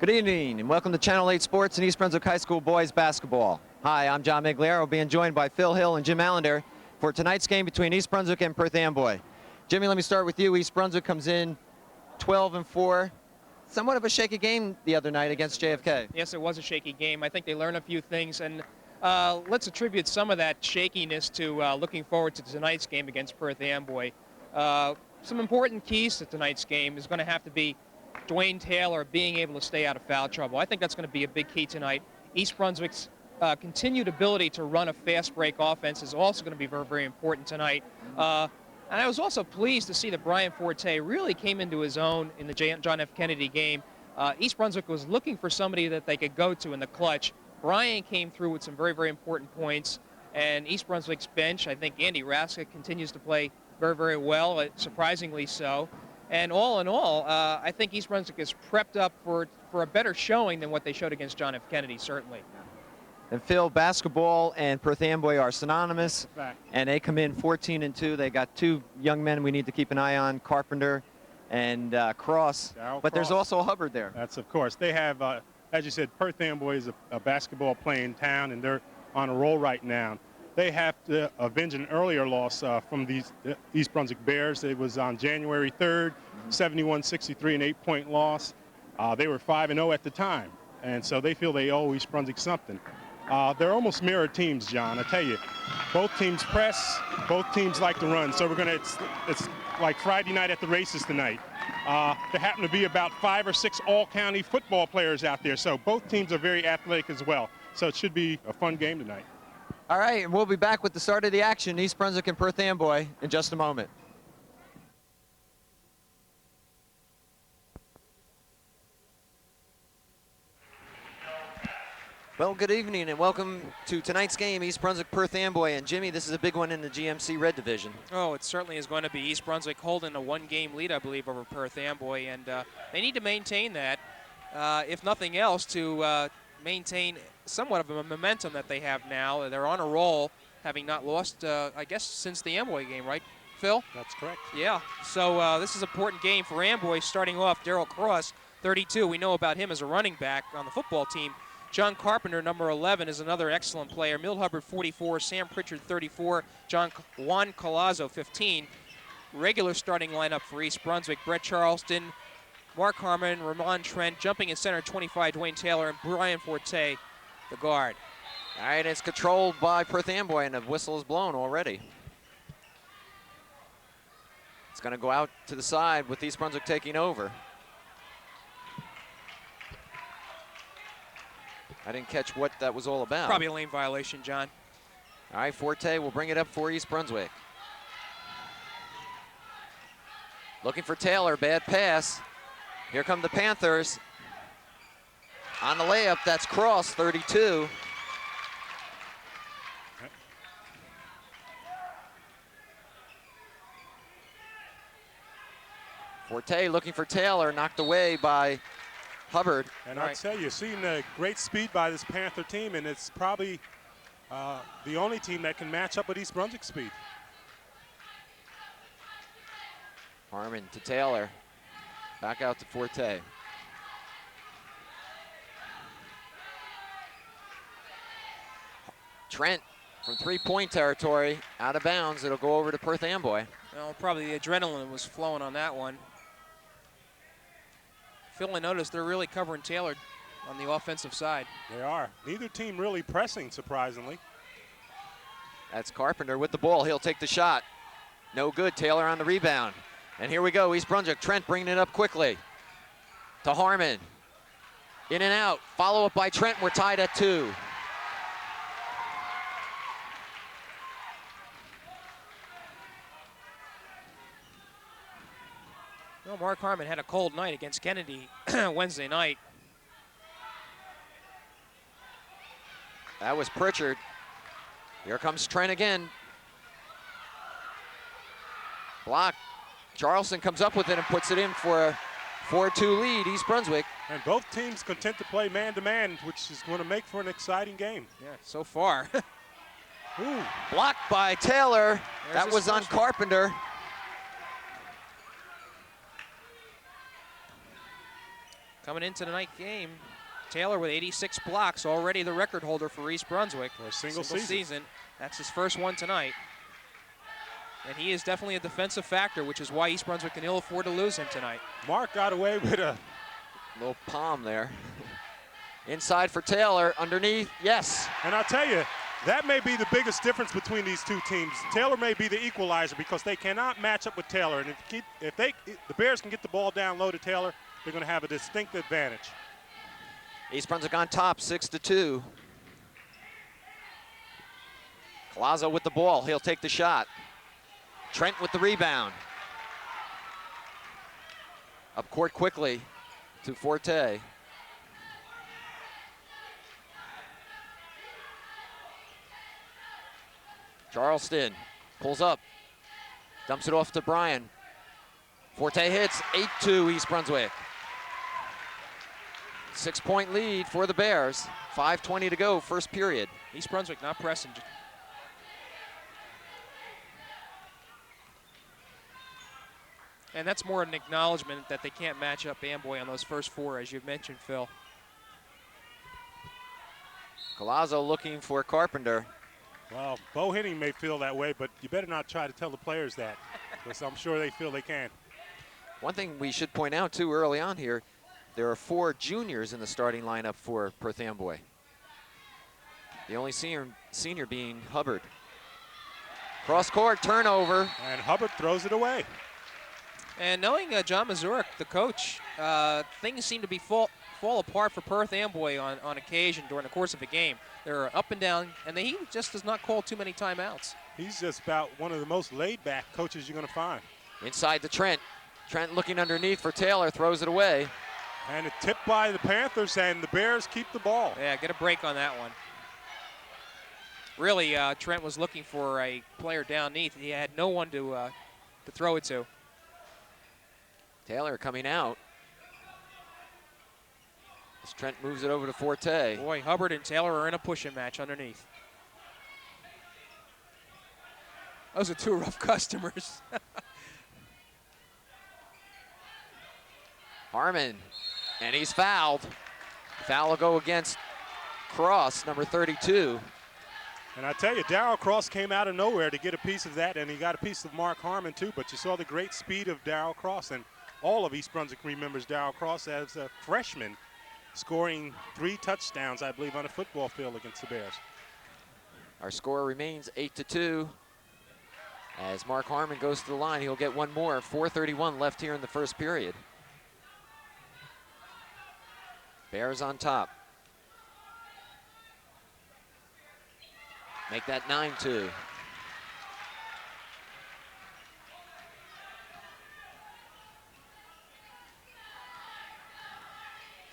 Good evening and welcome to Channel 8 Sports and East Brunswick High School Boys Basketball. Hi, I'm John Meggiolaro, being joined by Phil Hill and Jim Allinder for tonight's game between East Brunswick and Perth Amboy. Jimmy, let me start with you. East Brunswick comes in 12-4. Somewhat of a shaky game the other night against JFK. Yes, it was a shaky game. I think they learned a few things, and let's attribute some of that shakiness to looking forward to tonight's game against Perth Amboy. Some important keys to tonight's game is going to have to be Dwayne Taylor being able to stay out of foul trouble. I think that's going to be a big key tonight. East Brunswick's continued ability to run a fast break offense is also going to be very, very important tonight. And I was also pleased to see that Brian Forte really came into his own in the John F. Kennedy game. East Brunswick was looking for somebody that they could go to in the clutch. Brian came through with some very, very important points. And East Brunswick's bench, I think Andy Raska continues to play very, very well, surprisingly so. And all in all, I think East Brunswick is prepped up for a better showing than what they showed against John F. Kennedy, certainly. And Phil, basketball and Perth Amboy are synonymous, and they come in 14-2. They got two young men we need to keep an eye on, Carpenter and Cross. But there's also Hubbard there. That's of course. They have, as you said, Perth Amboy is a basketball playing town, and they're on a roll right now. They have to avenge an earlier loss from these East Brunswick Bears. It was on January 3rd, 71-63, an 8-point loss. They were 5-0 at the time, and so they feel they owe East Brunswick something. They're almost mirror teams, John. I tell you, both teams press, both teams like to run. So it's like Friday night at the races tonight. There happen to be about 5 or 6 all-county football players out there, so both teams are very athletic as well. So it should be a fun game tonight. All right, and we'll be back with the start of the action, East Brunswick and Perth Amboy, in just a moment. Well, good evening and welcome to tonight's game, East Brunswick Perth Amboy. And Jimmy, this is a big one in the GMC Red Division. Oh, it certainly is going to be. East Brunswick holding a one-game lead, I believe, over Perth Amboy, and they need to maintain that, if nothing else, to maintain somewhat of a momentum that they have now. They're on a roll, having not lost, I guess, since the Amboy game, right, Phil? That's correct. Yeah, so this is an important game for Amboy. Starting off, Darrell Cross, 32. We know about him as a running back on the football team. John Carpenter, number 11, is another excellent player. Milt Hubbard, 44. Sam Pritchard, 34. Juan Colazzo, 15. Regular starting lineup for East Brunswick. Brett Charleston, Mark Harmon, Ramon Trent, jumping in center, 25, Dwayne Taylor, and Brian Forte, the guard. All right, it's controlled by Perth Amboy, and the whistle is blown already. It's going to go out to the side with East Brunswick taking over. I didn't catch what that was all about. Probably a lane violation, John. All right, Forte will bring it up for East Brunswick. Looking for Taylor, bad pass. Here come the Panthers. On the layup, that's Cross, 32. Forte looking for Taylor, knocked away by Hubbard. And I'll tell you, seeing great speed by this Panther team, and it's probably the only team that can match up with East Brunswick's speed. Harmon to Taylor. Back out to Forte. Trent from three-point territory, out of bounds. It'll go over to Perth Amboy. Well, probably the adrenaline was flowing on that one. Phil, I noticed they're really covering Taylor on the offensive side. They are. Neither team really pressing, surprisingly. That's Carpenter with the ball. He'll take the shot. No good. Taylor on the rebound. And here we go, East Brunswick. Trent bringing it up quickly to Harmon. In and out. Follow up by Trent. We're tied at 2. Well, Mark Harmon had a cold night against Kennedy Wednesday night. That was Pritchard. Here comes Trent again. Block. Charleston comes up with it and puts it in for a 4-2 lead, East Brunswick. And both teams content to play man-to-man, which is going to make for an exciting game. Yeah, so far. Ooh. Blocked by Taylor. That was on Carpenter. Coming into tonight's game, Taylor with 86 blocks, already the record holder for East Brunswick. For a single season. That's his first one tonight. And he is definitely a defensive factor, which is why East Brunswick can ill afford to lose him tonight. Mark got away with a little palm there. Inside for Taylor, underneath, yes. And I'll tell you, that may be the biggest difference between these two teams. Taylor may be the equalizer because they cannot match up with Taylor. And if the Bears can get the ball down low to Taylor, they're going to have a distinct advantage. East Brunswick on top, 6-2. Collazo with the ball, he'll take the shot. Trent with the rebound. Up court quickly to Forte. Charleston pulls up, dumps it off to Bryan. Forte hits, 8-2 East Brunswick. 6-point lead for the Bears. 5:20 to go, first period. East Brunswick not pressing. And that's more an acknowledgement that they can't match up Amboy on those first four, as you've mentioned, Phil. Collazo looking for Carpenter. Well, Bo Henning may feel that way, but you better not try to tell the players that, because I'm sure they feel they can. One thing we should point out, too, early on here, there are 4 juniors in the starting lineup for Perth Amboy. The only senior being Hubbard. Cross-court turnover. And Hubbard throws it away. And knowing John Meggiolaro, the coach, things seem to be fall apart for Perth Amboy on occasion during the course of a game. They're up and down, and he just does not call too many timeouts. He's just about one of the most laid-back coaches you're going to find. Inside to Trent. Trent looking underneath for Taylor, throws it away. And a tip by the Panthers, and the Bears keep the ball. Yeah, get a break on that one. Really, Trent was looking for a player down neath. He had no one to throw it to. Taylor coming out. As Trent moves it over to Forte. Boy, Hubbard and Taylor are in a pushing match underneath. Those are 2 rough customers. Harmon, and he's fouled. Foul will go against Cross, number 32. And I tell you, Darryl Cross came out of nowhere to get a piece of that, and he got a piece of Mark Harmon too, but you saw the great speed of Darryl Cross, and all of East Brunswick remembers Darryl Cross as a freshman, scoring 3 touchdowns, I believe, on a football field against the Bears. Our score remains 8-2. As Mark Harmon goes to the line, he'll get one more. 4:31 left here in the first period. Bears on top. Make that 9-2.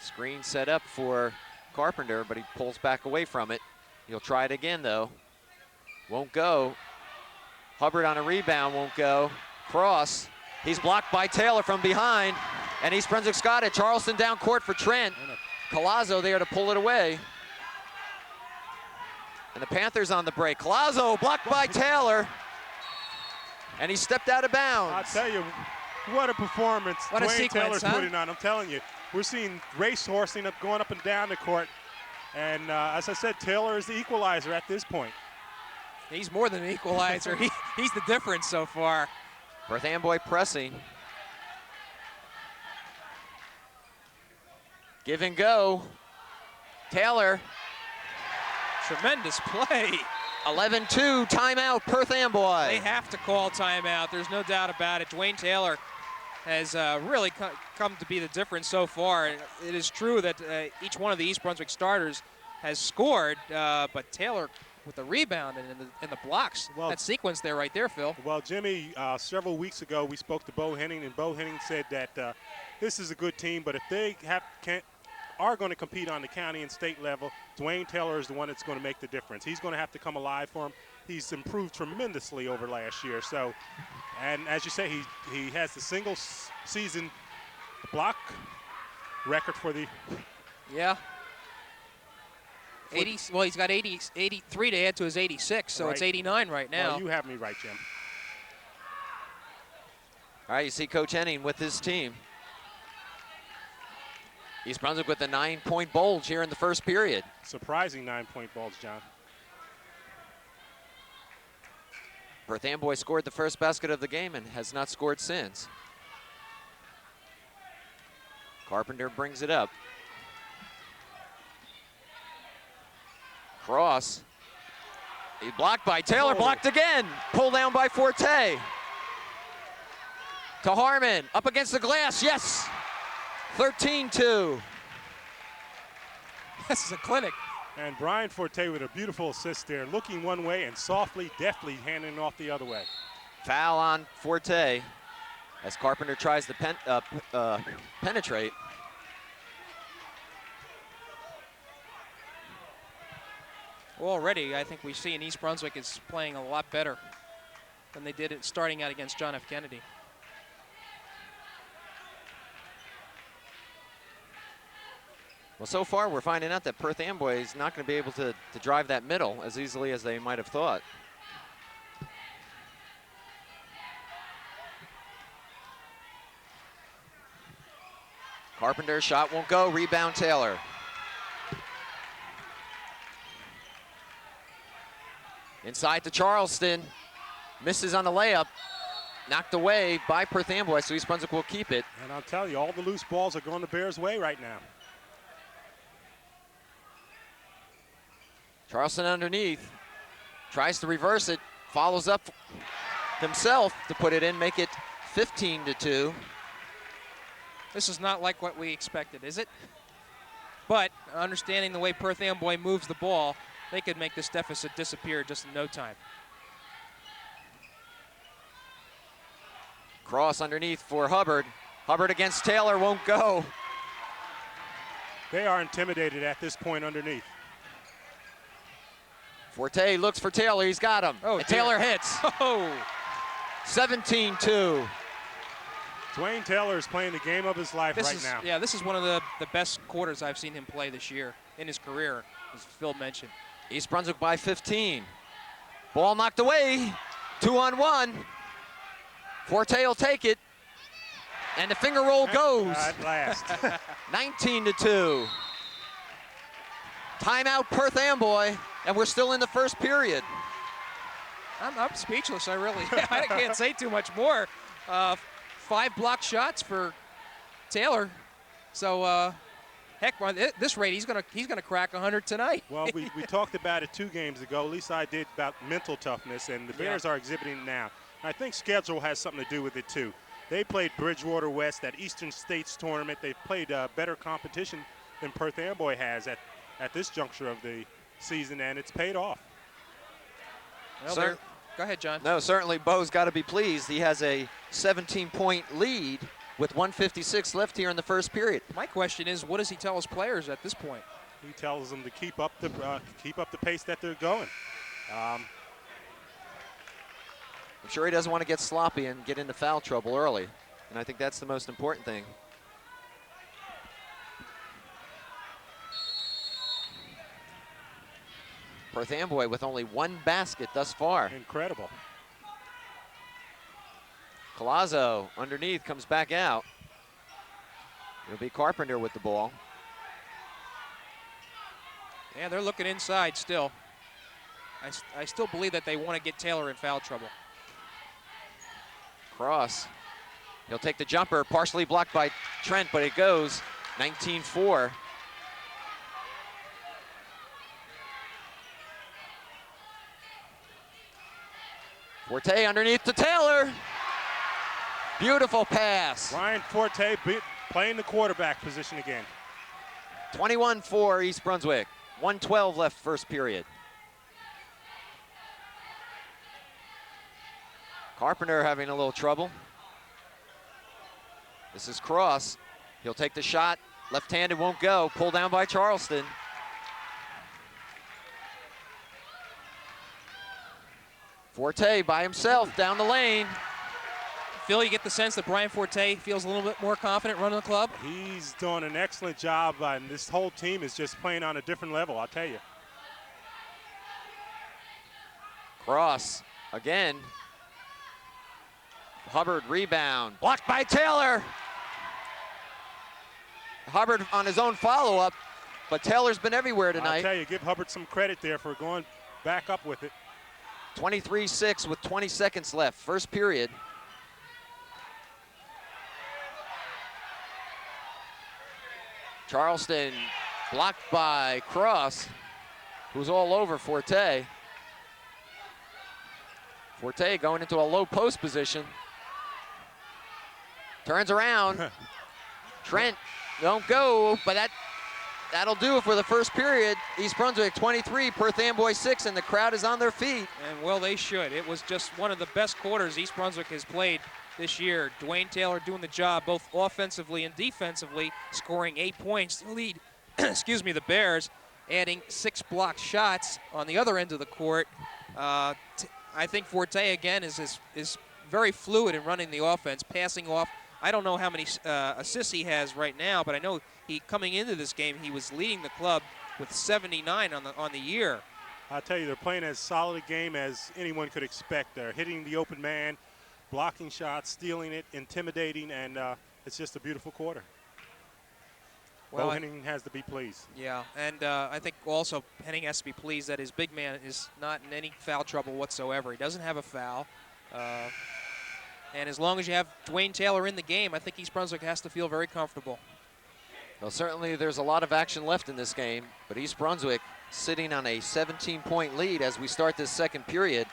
Screen set up for Carpenter, but he pulls back away from it. He'll try it again, though. Won't go. Hubbard on a rebound, won't go. Cross, he's blocked by Taylor from behind, and East Brunswick's got it. Charleston down court for Trent. Collazo there to pull it away. And the Panthers on the break. Collazo blocked by Taylor, and he stepped out of bounds. I'll tell you, what a performance What a Dwayne sequence, Taylor's huh? putting on. I'm telling you, we're seeing racehorsing up, going up and down the court. And as I said, Taylor is the equalizer at this point. He's more than an equalizer. He's the difference so far. Perth Amboy pressing. Give and go. Taylor. Tremendous play. 11-2, timeout, Perth Amboy. They have to call timeout. There's no doubt about it. Dwayne Taylor has really come to be the difference so far. It is true that each one of the East Brunswick starters has scored, but Taylor with the rebound and in the blocks. Well, that sequence there right there, Phil. Well, Jimmy, several weeks ago we spoke to Bo Henning, and Bo Henning said that this is a good team, but if they are going to compete on the county and state level, Dwayne Taylor is the one that's going to make the difference. He's going to have to come alive for him. He's improved tremendously over last year. So, and as you say, he has the single season block record for the. Yeah. 80. Well, he's got 83 to add to his 86, so Right. it's 89 right now. Well, you have me right, Jim. All right, you see Coach Henning with his team. East Brunswick with a 9-point bulge here in the first period. Surprising 9-point bulge, John. Perth Amboy scored the first basket of the game and has not scored since. Carpenter brings it up. Cross. He blocked by Taylor, blocked again. Pulled down by Forte. To Harmon, up against the glass, yes. 13-2. This is a clinic. And Brian Forte with a beautiful assist there, looking one way and softly, deftly handing off the other way. Foul on Forte as Carpenter tries to penetrate. Well, already, I think we've seen East Brunswick is playing a lot better than they did it starting out against John F. Kennedy. Well, so far we're finding out that Perth Amboy is not going to be able to drive that middle as easily as they might have thought. Carpenter shot won't go, rebound Taylor. Inside to Charleston, misses on the layup, knocked away by Perth Amboy, so East Brunswick will keep it. And I'll tell you, all the loose balls are going the Bears' way right now. Charleston underneath, tries to reverse it, follows up himself to put it in, make it 15-2. This is not like what we expected, is it? But understanding the way Perth Amboy moves the ball, they could make this deficit disappear just in no time. Cross underneath for Hubbard. Hubbard against Taylor, won't go. They are intimidated at this point underneath. Forte looks for Taylor, he's got him. Oh, and Taylor hits. Oh. 17-2. Dwayne Taylor is playing the game of his life now. Yeah, this is one of the best quarters I've seen him play this year in his career, as Phil mentioned. East Brunswick by 15. Ball knocked away, 2-on-1. Forte will take it, and the finger roll goes. At last. 19-2. Timeout Perth Amboy, and we're still in the first period. I'm speechless, I can't say too much more. 5 block shots for Taylor. So, heck, at this rate, he's gonna crack 100 tonight. Well, we talked about it 2 games ago. At least I did, about mental toughness, and the Bears are exhibiting it now. I think schedule has something to do with it too. They played Bridgewater West at Eastern States tournament. They've played better competition than Perth Amboy has at this juncture of the season, and it's paid off. Well, go ahead, John. No, certainly Bo's got to be pleased. He has a 17-point lead with 1:56 left here in the first period. My question is, what does he tell his players at this point? He tells them to keep up the pace that they're going. I'm sure he doesn't want to get sloppy and get into foul trouble early, and I think that's the most important thing. Perth Amboy with only 1 basket thus far. Incredible. Collazo underneath, comes back out. It'll be Carpenter with the ball. Yeah, they're looking inside still. I still believe that they want to get Taylor in foul trouble. Cross. He'll take the jumper, partially blocked by Trent, but it goes 19-4. Forte underneath to Taylor. Beautiful pass. Ryan Forte playing the quarterback position again. 21-4 East Brunswick. 1:12 left first period. Carpenter having a little trouble. This is Cross. He'll take the shot. Left-handed won't go. Pulled down by Charleston. Forte by himself down the lane. Phil, you get the sense that Brian Forte feels a little bit more confident running the club? He's doing an excellent job, and this whole team is just playing on a different level, I'll tell you. Cross again. Hubbard rebound. Blocked by Taylor. Hubbard on his own follow-up, but Taylor's been everywhere tonight. I'll tell you, give Hubbard some credit there for going back up with it. 23-6 with 20 seconds left, first period. Charleston blocked by Cross, who's all over Forte. Forte going into a low post position. Turns around. Trent don't go, but that'll do it for the first period. East Brunswick 23, Perth Amboy 6, and the crowd is on their feet. And well, they should. It was just one of the best quarters East Brunswick has played this year. Dwayne Taylor doing the job both offensively and defensively, scoring 8 points to lead, excuse me, the Bears, adding 6 blocked shots on the other end of the court. I think Forte, again, is very fluid in running the offense, passing off. I don't know how many assists he has right now, but I know coming into this game, he was leading the club with 79 on the year. I'll tell you, they're playing as solid a game as anyone could expect. They're hitting the open man, blocking shots, stealing it, intimidating, and it's just a beautiful quarter. Well, Henning has to be pleased. Yeah, and I think also Henning has to be pleased that his big man is not in any foul trouble whatsoever. He doesn't have a foul. And as long as you have Dwayne Taylor in the game, I think East Brunswick has to feel very comfortable. Well, certainly there's a lot of action left in this game, but East Brunswick sitting on a 17-point lead as we start this second period.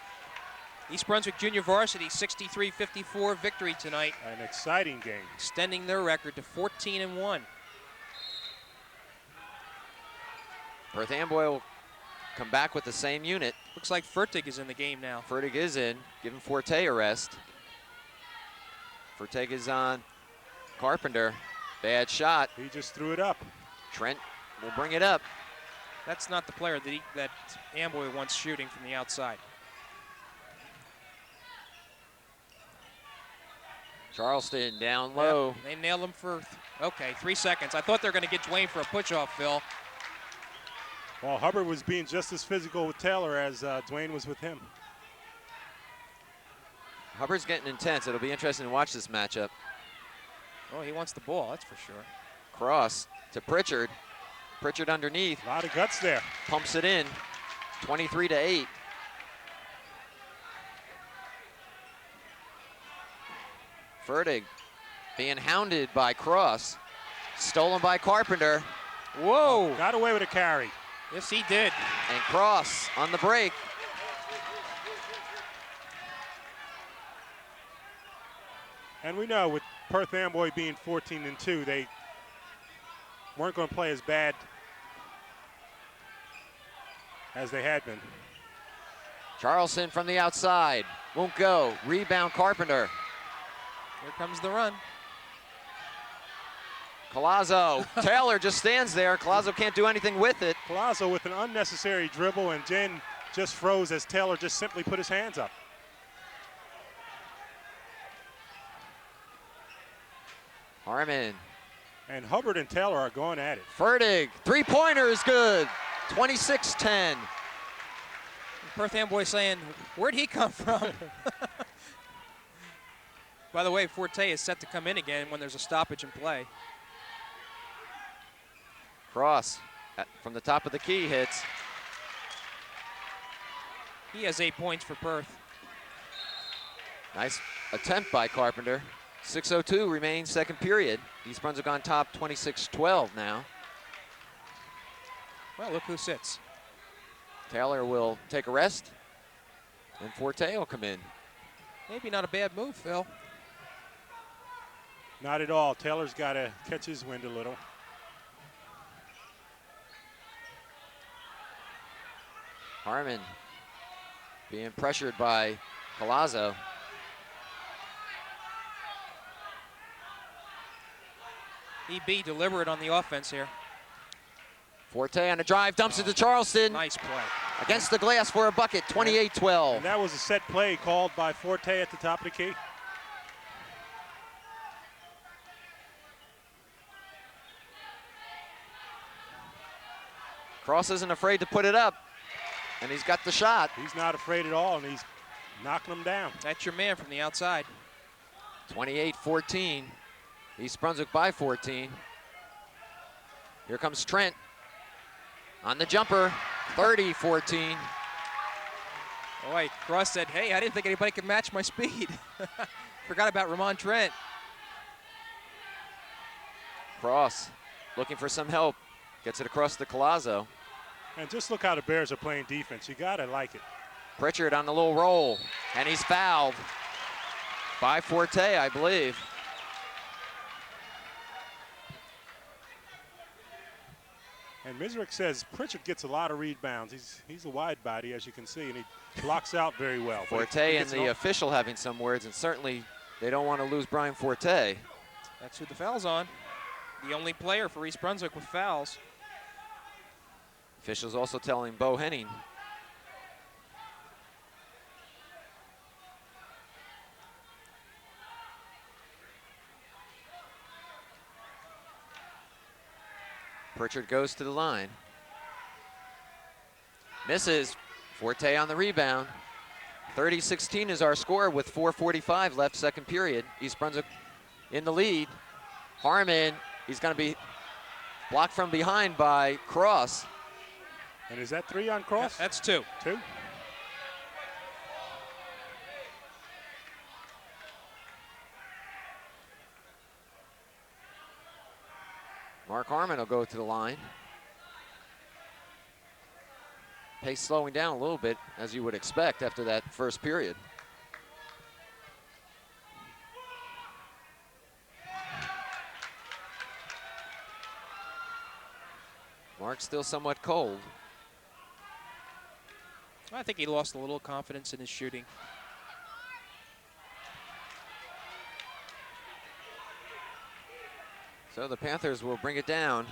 East Brunswick Junior Varsity 63-54 victory tonight. An exciting game. Extending their record to 14-1. Perth Amboy will come back with the same unit. Looks like Fertig is in the game now. Fertig is in, giving Forte a rest. Fertig is on Carpenter. Bad shot. He just threw it up. Trent will bring it up. That's not the player that Amboy wants shooting from the outside. Charleston down low. Yep, they nailed him for, 3 seconds. I thought they were going to get Dwayne for a push-off, Phil. Well, Hubbard was being just as physical with Taylor as Dwayne was with him. Hubbard's getting intense. It'll be interesting to watch this matchup. Oh, he wants the ball, that's for sure. Cross to Pritchard. Pritchard underneath. A lot of guts there. Pumps it in. 23-8. Fertig being hounded by Cross. Stolen by Carpenter. Whoa! Got away with a carry. Yes, he did. And Cross on the break. And we know with Perth Amboy being 14-2, they weren't going to play as bad as they had been. Charleston from the outside. Won't go. Rebound Carpenter. Here comes the run. Collazo. Taylor just stands there. Collazo can't do anything with it. Collazo with an unnecessary dribble, and Jen just froze as Taylor just simply put his hands up. Harmon. And Hubbard and Taylor are going at it. Fertig. Three-pointer is good. 26-10. Perth Amboy saying, where'd he come from? By the way, Forte is set to come in again when there's a stoppage in play. Cross from the top of the key hits. He has 8 points for Perth. Nice attempt by Carpenter. 6:02 remains second period. East Brunswick on top 26-12 now. Well, look who sits. Taylor will take a rest, and Forte will come in. Maybe not a bad move, Phil. Not at all. Taylor's got to catch his wind a little. Harmon being pressured by Collazo. EB deliberate on the offense here. Forte on a drive, dumps it to Charleston. Nice play. Against the glass for a bucket, 28-12. And that was a set play called by Forte at the top of the key. Cross isn't afraid to put it up, and he's got the shot. He's not afraid at all, and he's knocking them down. That's your man from the outside. 28-14. East Brunswick by 14. Here comes Trent on the jumper, 30-14. Boy, Cross said, hey, I didn't think anybody could match my speed. Forgot about Ramon Trent. Cross looking for some help. Gets it across to Collazo. And just look how the Bears are playing defense. You got to like it. Pritchard on the little roll, and he's fouled by Forte, I believe. And Misrick says Pritchard gets a lot of rebounds. He's a wide body, as you can see, and he blocks out very well. Forte and the official having some words, and certainly they don't want to lose Brian Forte. That's who the foul's on. The only player for East Brunswick with fouls. Officials also telling Bo Henning. Pritchard goes to the line. Misses. Forte on the rebound. 30-16 is our score with 4:45 left, second period. East Brunswick in the lead. Harmon, he's going to be blocked from behind by Cross. And is that 3 on Cross? That's 2. 2. Mark Harmon will go to the line. Pace slowing down a little bit, as you would expect after that first period. Mark's still somewhat cold. I think he lost a little confidence in his shooting. So the Panthers will bring it down.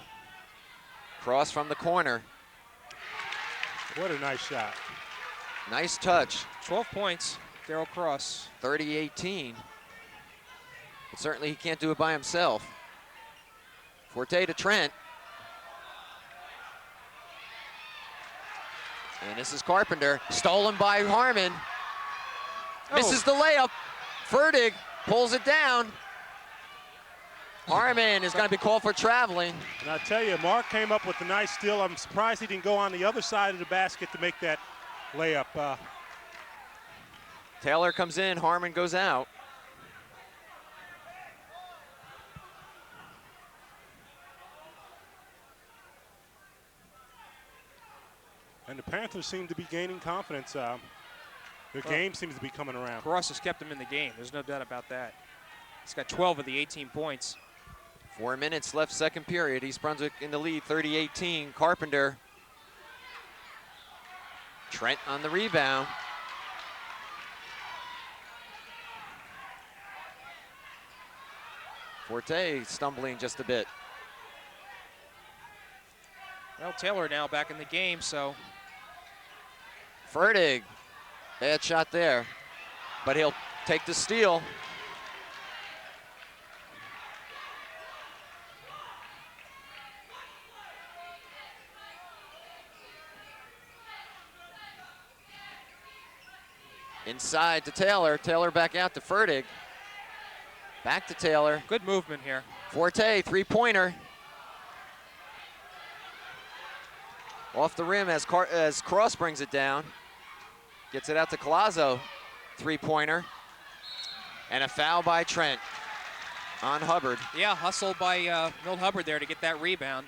Cross from the corner. What a nice shot. Nice touch. 12 points, Darryl Cross. 30-18. But certainly he can't do it by himself. Forte to Trent. And this is Carpenter, stolen by Harmon. Misses the layup. Ferdig pulls it down. Harmon is going to be called for traveling. And I tell you, Mark came up with a nice steal. I'm surprised he didn't go on the other side of the basket to make that layup. Taylor comes in, Harmon goes out. And the Panthers seem to be gaining confidence. Their game seems to be coming around. Cross has kept him in the game. There's no doubt about that. He's got 12 of the 18 points. 4 minutes left, second period. East Brunswick in the lead, 30-18. Carpenter. Trent on the rebound. Forte stumbling just a bit. Well, Taylor now back in the game, so. Fertig, bad shot there, but he'll take the steal. Inside to Taylor. Taylor back out to Fertig. Back to Taylor. Good movement here. Forte, three-pointer. Off the rim as Cross brings it down. Gets it out to Collazo. Three-pointer. And a foul by Trent on Hubbard. Yeah, hustle by Milt Hubbard there to get that rebound.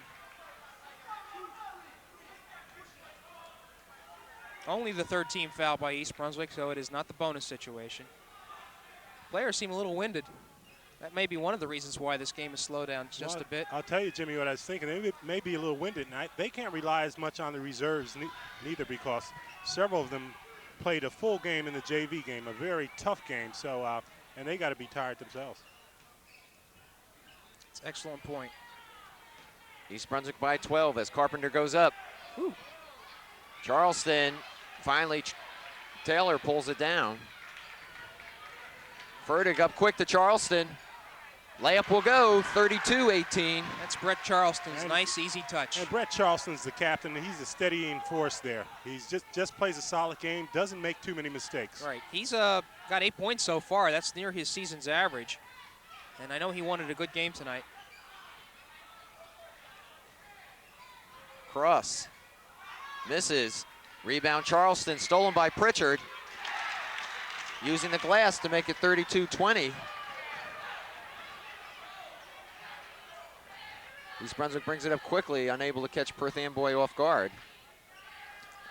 Only the third team foul by East Brunswick, so it is not the bonus situation. Players seem a little winded. That may be one of the reasons why this game has slowed down just a bit. I'll tell you, Jimmy, what I was thinking. They may be a little winded, and they can't rely as much on the reserves neither, because several of them played a full game in the JV game, a very tough game. So, and they got to be tired themselves. It's an excellent point. East Brunswick by 12 as Carpenter goes up. Ooh. Charleston, finally, Taylor pulls it down. Fertig up quick to Charleston. Layup will go, 32-18. That's Brett Charleston's nice, easy touch. And Brett Charleston's the captain. He's a steadying force there. He's just plays a solid game, doesn't make too many mistakes. Right. He's got 8 points so far. That's near his season's average. And I know he wanted a good game tonight. Cross misses. Rebound Charleston, stolen by Pritchard. Using the glass to make it 32-20. East Brunswick brings it up quickly, unable to catch Perth Amboy off guard.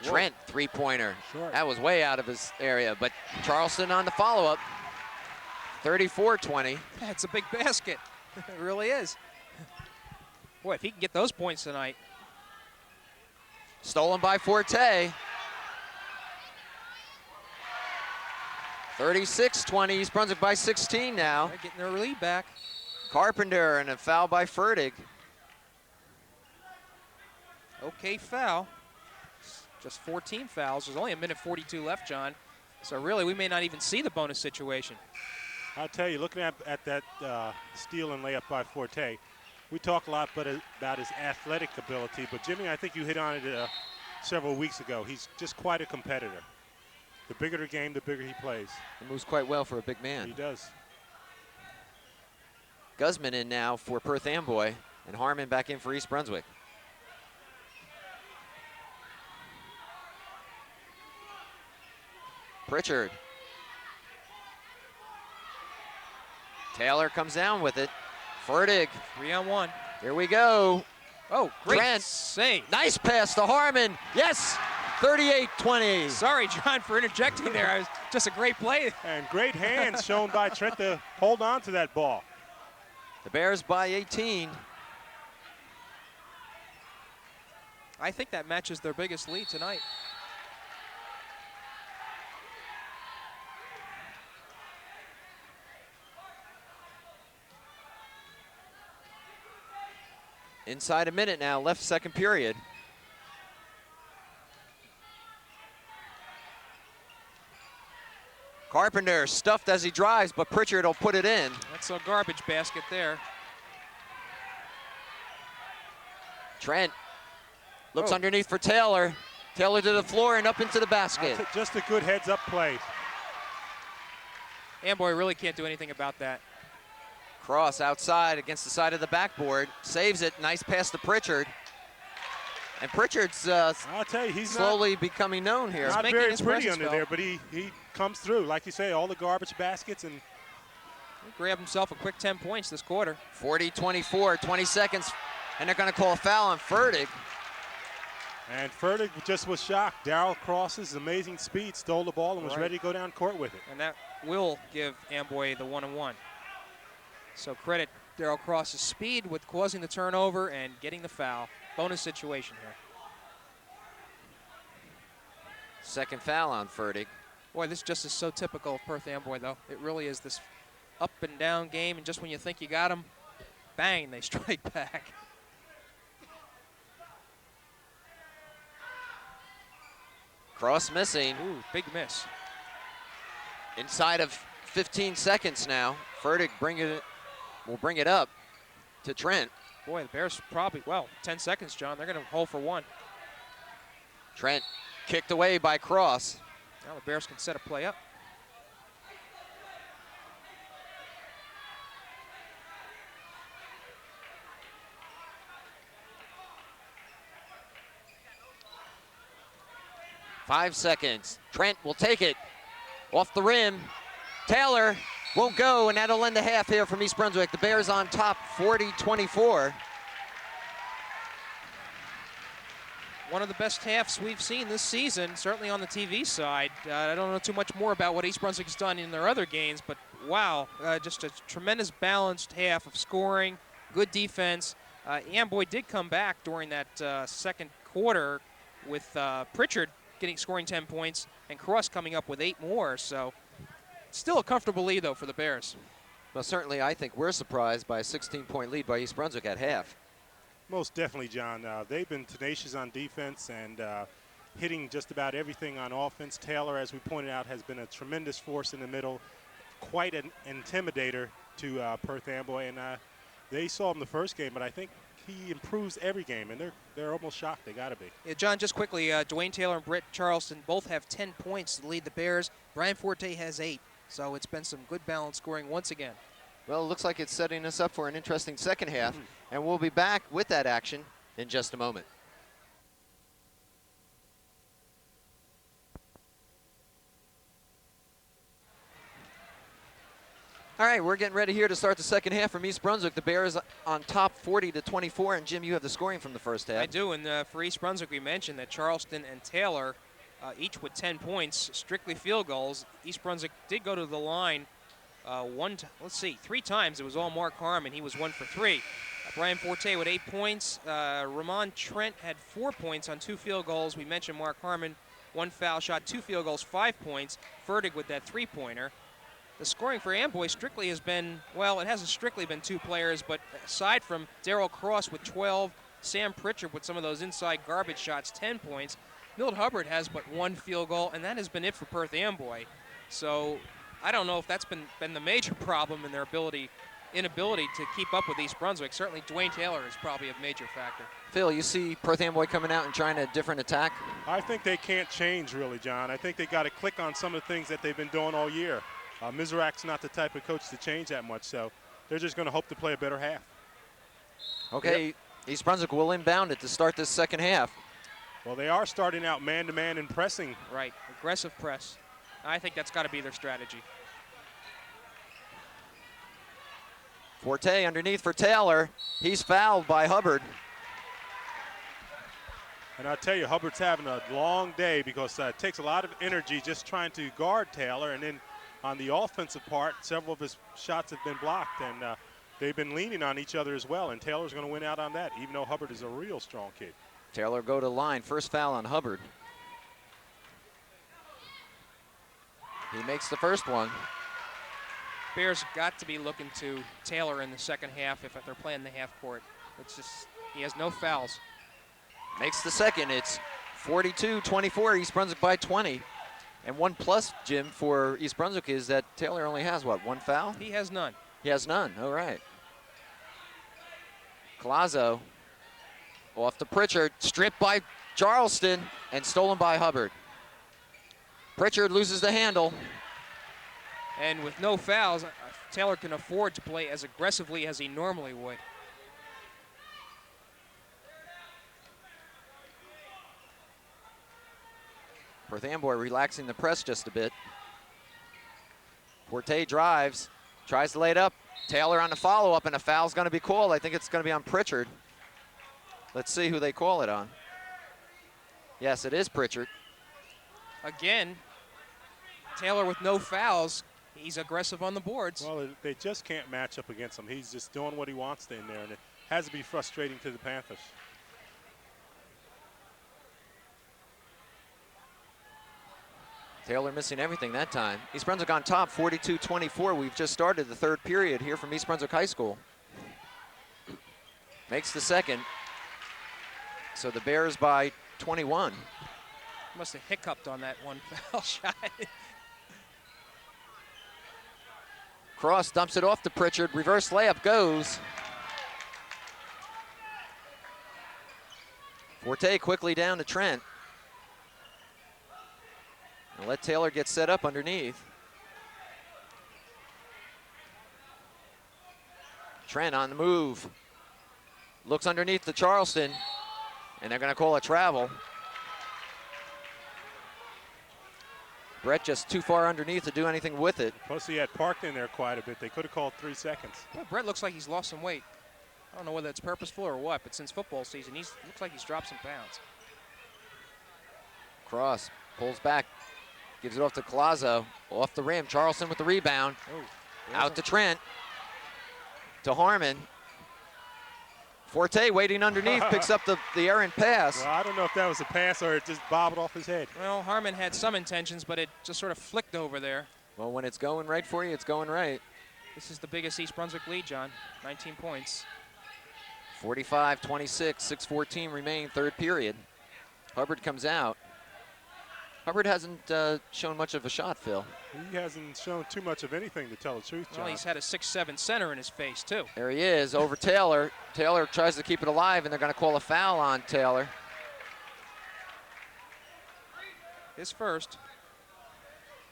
Whoa. Trent, three-pointer. Short. That was way out of his area, but Charleston on the follow-up. 34-20. That's a big basket. It really is. Boy, if he can get those points tonight. Stolen by Forte. 36-20, East Brunswick by 16 now. They're getting their lead back. Carpenter and a foul by Fertig. Okay foul. Just 14 fouls. There's only a minute 42 left, John. So really, we may not even see the bonus situation. I'll tell you, looking at that steal and layup by Forte, we talk a lot about his athletic ability, but Jimmy, I think you hit on it several weeks ago. He's just quite a competitor. The bigger the game, the bigger he plays. He moves quite well for a big man. He does. Guzman in now for Perth Amboy, and Harmon back in for East Brunswick. Pritchard. Taylor comes down with it. Fertig. 3-on-1. Here we go. Oh, great Trent. save. Nice pass to Harmon. Yes, 38-20. Sorry, John, for interjecting there. It was just a great play. And great hands shown by Trent to hold on to that ball. The Bears by 18. I think that matches their biggest lead tonight. Inside a minute now, left second period. Carpenter stuffed as he drives, but Pritchard will put it in. That's a garbage basket there. Trent looks Oh. underneath for Taylor. Taylor to the floor and up into the basket. Just a good heads-up play. Amboy really can't do anything about that. Cross outside against the side of the backboard. Saves it. Nice pass to Pritchard. And Pritchard's I'll tell you, he's slowly becoming known here. not making very his pretty presence under felt. there, but he comes through. Like you say, all the garbage baskets, and He grabbed himself a quick 10 points this quarter. 40-24, 20 seconds. And they're going to call a foul on Fertig. Fertig just was shocked. Darryl Cross's amazing speed stole the ball and was Right. ready to go down court with it. And that will give Amboy the 1-on-1. So credit Darryl Cross's speed with causing the turnover and getting the foul. Bonus situation here. Second foul on Fertig. Boy, this just is so typical of Perth Amboy, though. It really is this up and down game, and just when you think you got them, bang, they strike back. Cross missing. Ooh, big miss. Inside of 15 seconds now. Fertig will bring it up to Trent. Boy, the Bears probably, 10 seconds, John. They're going to hold for one. Trent kicked away by Cross. Now the Bears can set a play up. Five seconds. Trent will take it off the rim. Taylor won't go, and that'll end the half here from East Brunswick. The Bears on top, 40-24. One of the best halves we've seen this season, certainly on the TV side. I don't know too much more about what East Brunswick's done in their other games, but wow, just a tremendous balanced half of scoring, good defense. Amboy did come back during that second quarter with Pritchard scoring 10 points and Cross coming up with 8 more. So still a comfortable lead, though, for the Bears. Well, certainly I think we're surprised by a 16-point lead by East Brunswick at half. Most definitely, John. They've been tenacious on defense and hitting just about everything on offense. Taylor, as we pointed out, has been a tremendous force in the middle, quite an intimidator to Perth Amboy. And they saw him the first game, but I think he improves every game, and they're almost shocked. They got to be. Yeah, John, just quickly, Dwayne Taylor and Britt Charleston both have 10 points to lead the Bears. Brian Forte has 8, so it's been some good balanced scoring once again. Well, it looks like it's setting us up for an interesting second half, and we'll be back with that action in just a moment. All right, we're getting ready here to start the second half from East Brunswick. The Bears on top 40-24, and Jim, you have the scoring from the first half. I do, and for East Brunswick, we mentioned that Charleston and Taylor, each with 10 points, strictly field goals. East Brunswick did go to the line three times. It was all Mark Harmon. He was 1 for 3. Brian Forte with 8 points. Ramon Trent had 4 points on 2 field goals. We mentioned Mark Harmon, 1 foul shot, 2 field goals, 5 points. Fertig with that 3-pointer. The scoring for Amboy strictly has been, well, it hasn't strictly been 2 players, but aside from Darrell Cross with 12, Sam Pritchard with some of those inside garbage shots, 10 points. Milt Hubbard has but 1 field goal, and that has been it for Perth Amboy. So I don't know if that's been the major problem in their inability to keep up with East Brunswick. Certainly Dwayne Taylor is probably a major factor. Phil, you see Perth Amboy coming out and trying a different attack? I think they can't change really, John. I think they got to click on some of the things that they've been doing all year. Miserak's not the type of coach to change that much, so they're just going to hope to play a better half. Okay, yep. East Brunswick will inbound it to start this second half. Well, they are starting out man-to-man and pressing. Right, aggressive press. I think that's got to be their strategy. Forte underneath for Taylor. He's fouled by Hubbard. And I'll tell you, Hubbard's having a long day because it takes a lot of energy just trying to guard Taylor, and then on the offensive part, several of his shots have been blocked, and they've been leaning on each other as well, and Taylor's going to win out on that, even though Hubbard is a real strong kid. Taylor go to the line. First foul on Hubbard. He makes the first one. Bears have got to be looking to Taylor in the second half if they're playing the half court. It's just, he has no fouls. Makes the second. It's 42-24, East Brunswick by 20. And 1+, Jim, for East Brunswick is that Taylor only has, what, 1 foul? He has none. He has none, all right. Colazo off to Pritchard, stripped by Charleston and stolen by Hubbard. Pritchard loses the handle. And with no fouls, Taylor can afford to play as aggressively as he normally would. Perth Amboy relaxing the press just a bit. Forte drives, tries to lay it up. Taylor on the follow-up, and a foul's going to be called. I think it's going to be on Pritchard. Let's see who they call it on. Yes, it is Pritchard. Again, Taylor with no fouls. He's aggressive on the boards. Well, they just can't match up against him. He's just doing what he wants in there, and it has to be frustrating to the Panthers. Taylor missing everything that time. East Brunswick on top, 42-24. We've just started the third period here from East Brunswick High School. Makes the second. So the Bears by 21. Must have hiccuped on that one foul shot. Cross dumps it off to Pritchard. Reverse layup goes. Forte quickly down to Trent. And let Taylor get set up underneath. Trent on the move. Looks underneath to Charleston. And they're going to call a travel. Brett just too far underneath to do anything with it. Plus he had parked in there quite a bit. They could have called 3 seconds. Well, Brett looks like he's lost some weight. I don't know whether it's purposeful or what, but since football season, looks like he's dropped some pounds. Cross pulls back, gives it off to Colazo. Off the rim, Charleston with the rebound. Oh, out to Trent, to Harmon. Forte waiting underneath, picks up the errant pass. Well, I don't know if that was a pass or it just bobbled off his head. Well, Harmon had some intentions, but it just sort of flicked over there. Well, when it's going right for you, it's going right. This is the biggest East Brunswick lead, John, 19 points. 45-26, 6:14 remain, third period. Hubbard comes out. Hubbard hasn't shown much of a shot, Phil. He hasn't shown too much of anything, to tell the truth, John. Well, he's had a 6'7" center in his face, too. There he is, over Taylor. Taylor tries to keep it alive, and they're going to call a foul on Taylor. His first.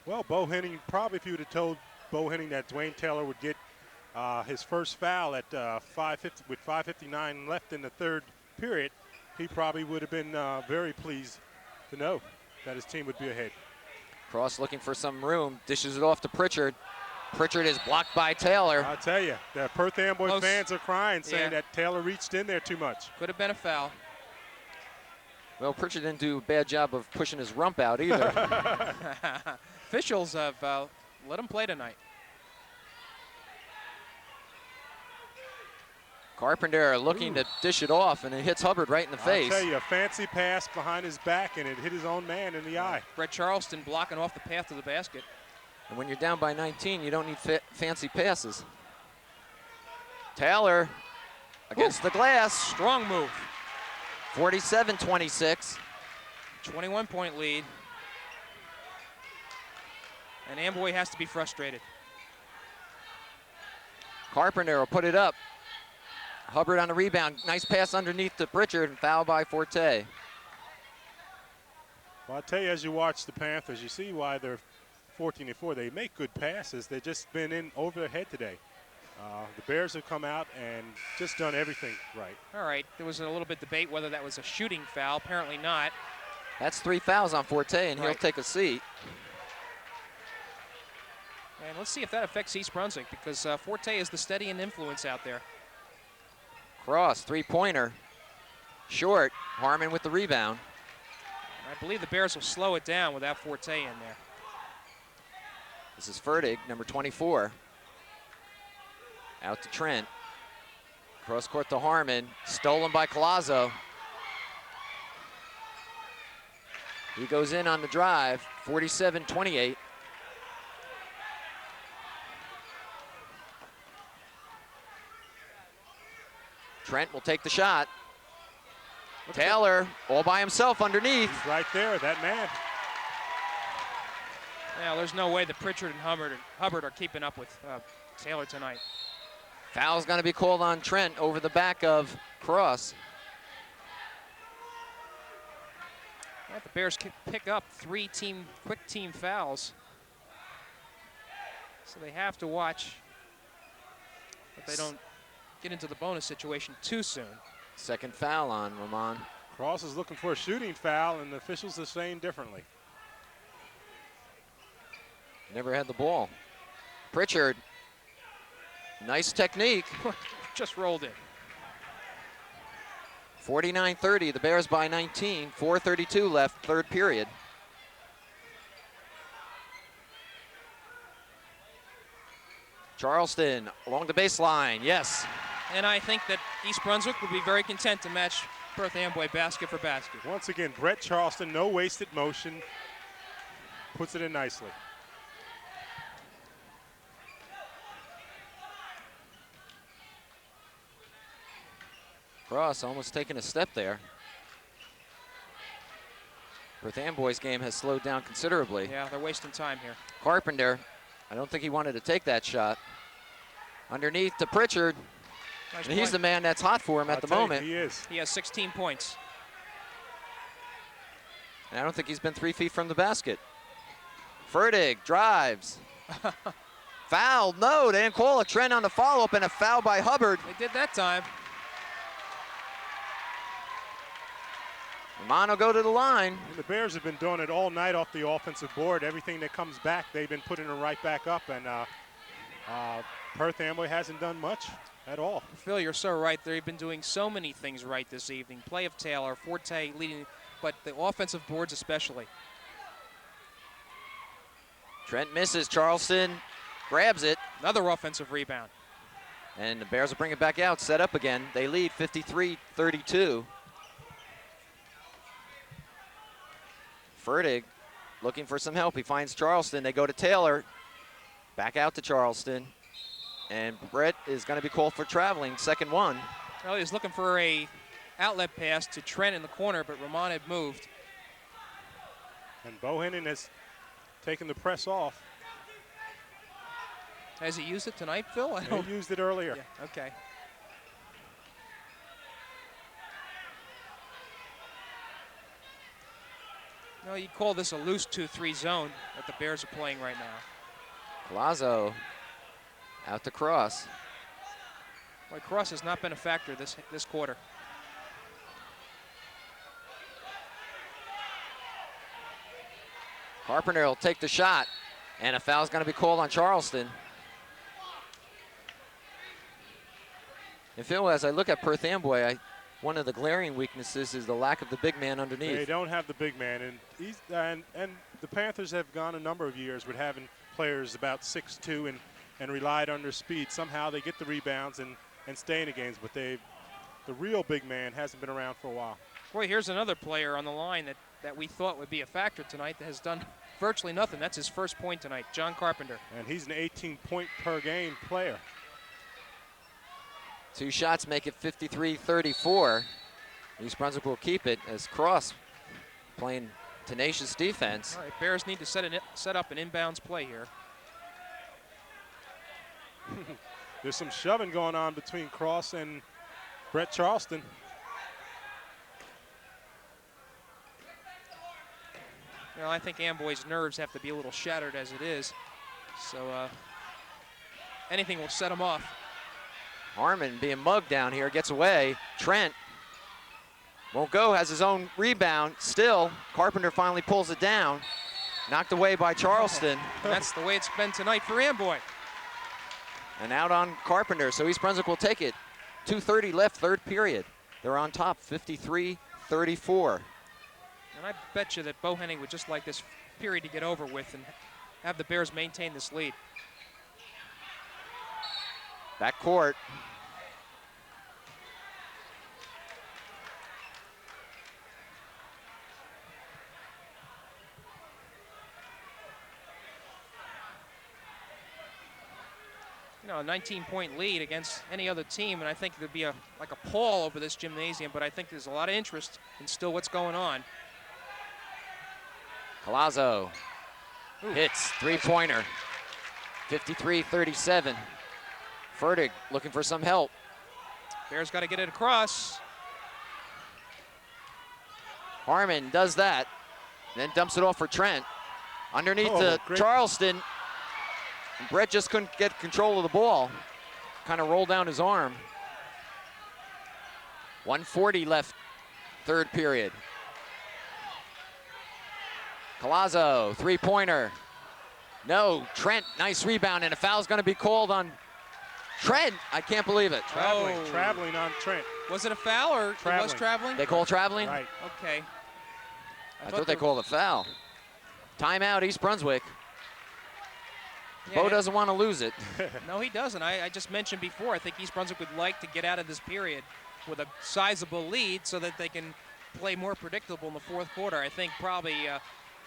Well, Bo Henning, probably if you would have told Bo Henning that Dwayne Taylor would get his first foul at 5:50 with 5:59 left in the third period, he probably would have been very pleased to know that his team would be ahead. Cross looking for some room, dishes it off to Pritchard. Pritchard is blocked by Taylor. I'll tell you, the Perth Amboy Close. fans are crying, saying Yeah. that Taylor reached in there too much. Could have been a foul. Well, Pritchard didn't do a bad job of pushing his rump out either. Officials have let him play tonight. Carpenter looking to dish it off, and it hits Hubbard right in the face. I'll tell you, a fancy pass behind his back, and it hit his own man in the eye. Brett Charleston blocking off the path to the basket. And when you're down by 19, you don't need fancy passes. Taylor against the glass. Strong move. 47-26. 21-point lead. And Amboy has to be frustrated. Carpenter will put it up. Hubbard on the rebound. Nice pass underneath to Pritchard, and foul by Forte. Well, I'll tell you, as you watch the Panthers, you see why they're 14-4. They make good passes. They've just been in over their head today. The Bears have come out and just done everything right. All right, there was a little bit debate whether that was a shooting foul. Apparently not. That's 3 fouls on Forte, and he'll Right. take a seat. And let's see if that affects East Brunswick, because Forte is the steadying influence out there. Cross, three-pointer. Short. Harmon with the rebound. I believe the Bears will slow it down without Forte in there. This is Fertig, number 24. Out to Trent. Cross court to Harmon. Stolen by Collazo. He goes in on the drive. 47-28. Trent will take the shot. Taylor all by himself underneath. He's right there, that man. Now, there's no way that Pritchard and Hubbard are keeping up with Taylor tonight. Foul's going to be called on Trent over the back of Cross. The Bears pick up 3 quick team fouls. So they have to watch that they don't get into the bonus situation too soon. Second foul on Ramon. Cross is looking for a shooting foul, and the officials are saying differently. Never had the ball. Pritchard. Nice technique. Just rolled it. 49-30, the Bears by 19. 4:32 left, third period. Charleston along the baseline, yes. And I think that East Brunswick would be very content to match Perth Amboy basket for basket. Once again, Brett Charleston, no wasted motion, puts it in nicely. Cross almost taking a step there. Perth Amboy's game has slowed down considerably. Yeah, they're wasting time here. Carpenter, I don't think he wanted to take that shot. Underneath to Pritchard. Nice And he's play. the man that's hot for him at the moment. He is. He has 16 points. And I don't think he's been 3 feet from the basket. Fertig drives. Foul, no, they didn't call a Trent on the follow-up, and a foul by Hubbard. They did that time. Ramon will go to the line. And the Bears have been doing it all night off the offensive board. Everything that comes back, they've been putting it right back up, and Perth Amboy hasn't done much at all. Phil, you're so right. They've been doing so many things right this evening. Play of Taylor, Forte leading, but the offensive boards especially. Trent misses, Charleston grabs it, Another offensive rebound. and the Bears will bring it back out, set up again. They lead 53-32. Fertig looking for some help. He finds Charleston. They go to Taylor. Back out to Charleston. And Brett is going to be called for traveling, second one. Well, he was looking for a outlet pass to Trent in the corner, but Ramon had moved. And Bohannon has taken the press off. Has he used it tonight, Phil? I He don't. used it earlier. Yeah, okay. No, you'd call this a loose 2-3 zone that the Bears are playing right now. Collazo out to Cross. Boy, Cross has not been a factor this quarter. Carpenter will take the shot, and a foul's going to be called on Charleston. And Phil, as I look at Perth Amboy, one of the glaring weaknesses is the lack of the big man underneath. They don't have the big man, and the Panthers have gone a number of years with having players about 6'2" and relied on their speed. Somehow they get the rebounds and stay in the games, but the real big man hasn't been around for a while. Boy, here's another player on the line that we thought would be a factor tonight that has done virtually nothing. That's his first point tonight, John Carpenter. And he's an 18-point-per-game player. 2 shots make it 53-34. East Brunswick will keep it as Cross playing tenacious defense. All right, Bears need to set up an inbounds play here. There's some shoving going on between Cross and Brett Charleston. You know, I think Amboy's nerves have to be a little shattered as it is. So anything will set him off. Harmon being mugged down here, gets away. Trent won't go, has his own rebound. Still, Carpenter finally pulls it down. Knocked away by Charleston. That's the way it's been tonight for Amboy. And out on Carpenter, so East Brunswick will take it. 2:30 left, third period. They're on top, 53-34. And I bet you that Bohenning would just like this period to get over with and have the Bears maintain this lead. Back court. You know, a 19-point lead against any other team, and I think there'd be like a pall over this gymnasium, but I think there's a lot of interest in still what's going on. Collazo hits, three-pointer, 53-37. Fertig looking for some help. Bears got to get it across. Harmon does that, then dumps it off for Trent. Underneath to Charleston. And Brett just couldn't get control of the ball. Kind of rolled down his arm. 1:40 left, third period. Collazo, three-pointer. No, Trent, nice rebound, and a foul's going to be called on Trent. I can't believe it. Traveling on Trent. Was it a foul or it was traveling? They call traveling? Right. Okay. I thought they called a foul. Timeout, East Brunswick. Yeah, Bo doesn't want to lose it. No, he doesn't. I just mentioned before, I think East Brunswick would like to get out of this period with a sizable lead so that they can play more predictable in the fourth quarter. I think probably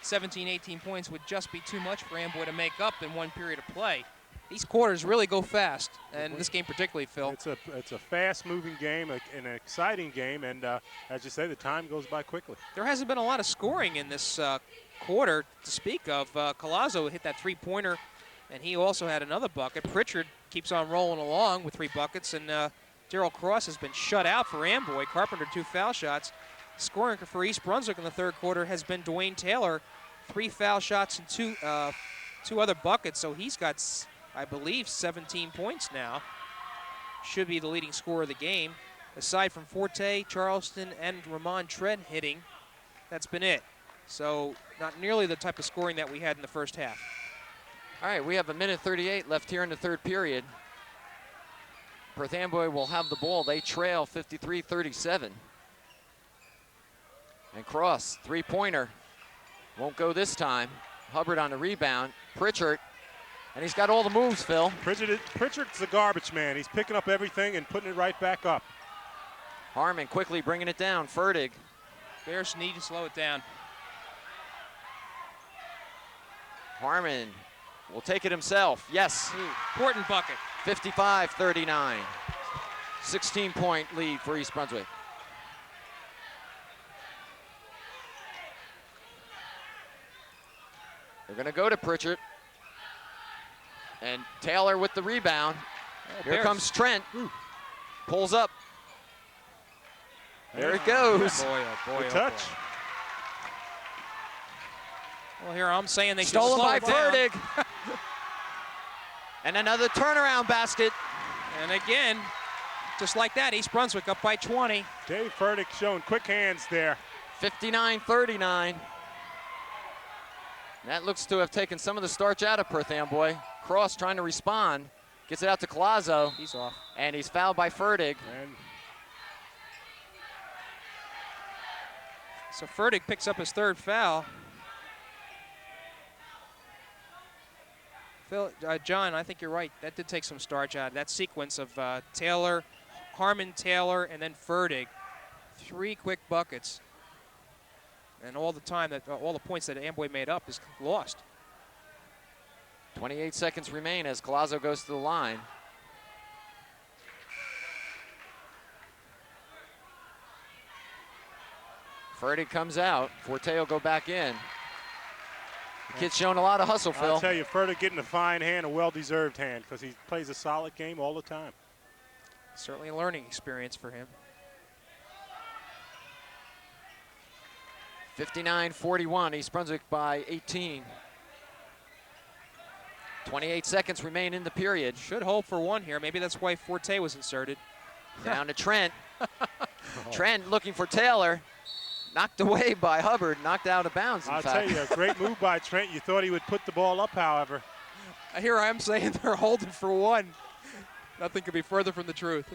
17, 18 points would just be too much for Amboy to make up in one period of play. These quarters really go fast, and this game particularly, Phil. It's a fast-moving game, an exciting game, and as you say, the time goes by quickly. There hasn't been a lot of scoring in this quarter to speak of. Collazo hit that three-pointer, and he also had another bucket. Pritchard keeps on rolling along with 3 buckets, and Darrell Cross has been shut out for Amboy. Carpenter 2 foul shots. Scoring for East Brunswick in the third quarter has been Dwayne Taylor, 3 foul shots and two other buckets, so he's got, I believe, 17 points now. Should be the leading scorer of the game. Aside from Forte, Charleston, and Ramon Trent hitting, that's been it. So not nearly the type of scoring that we had in the first half. All right, we have 1:38 left here in the third period. Perth Amboy will have the ball. They trail 53-37. And Cross, three-pointer. Won't go this time. Hubbard on the rebound. Pritchard, and he's got all the moves, Phil. Pritchard's the garbage man. He's picking up everything and putting it right back up. Harmon quickly bringing it down. Fertig. Bears need to slow it down. Harmon will take it himself. Yes. Important bucket. 55-39. 16-point lead for East Brunswick. They're going to go to Pritchard. And Taylor with the rebound. Here comes Trent. Pulls up. There it goes. Boy, oh boy, Good touch. Well, here I'm saying they should Stolen slow by it down. Fertig. And another turnaround basket. And again, just like that, East Brunswick up by 20. Dave Fertig showing quick hands there. 59-39. That looks to have taken some of the starch out of Perth Amboy. Cross trying to respond. Gets it out to Collazo. He's off. And he's fouled by Fertig. And So Fertig picks up his 3rd foul. Phil, John, I think you're right. That did take some starch out. That sequence of Taylor, Harmon, Taylor, and then Fertig. 3 quick buckets. And all the time that all the points that Amboy made up is lost. 28 seconds remain as Collazo goes to the line. Fertig comes out. Forte will go back in. The kid's showing a lot of hustle, Phil. I'll tell you, Fertig getting a fine hand, a well-deserved hand, because he plays a solid game all the time. Certainly a learning experience for him. 59-41, East Brunswick by 18. 28 seconds remain in the period. Should hold for 1 here. Maybe that's why Forte was inserted. Down to Trent. Trent looking for Taylor. Knocked away by Hubbard, knocked out of bounds, in I'll fact. tell you, a great move by Trent. You thought he would put the ball up, however. Here I am saying they're holding for 1. Nothing could be further from the truth.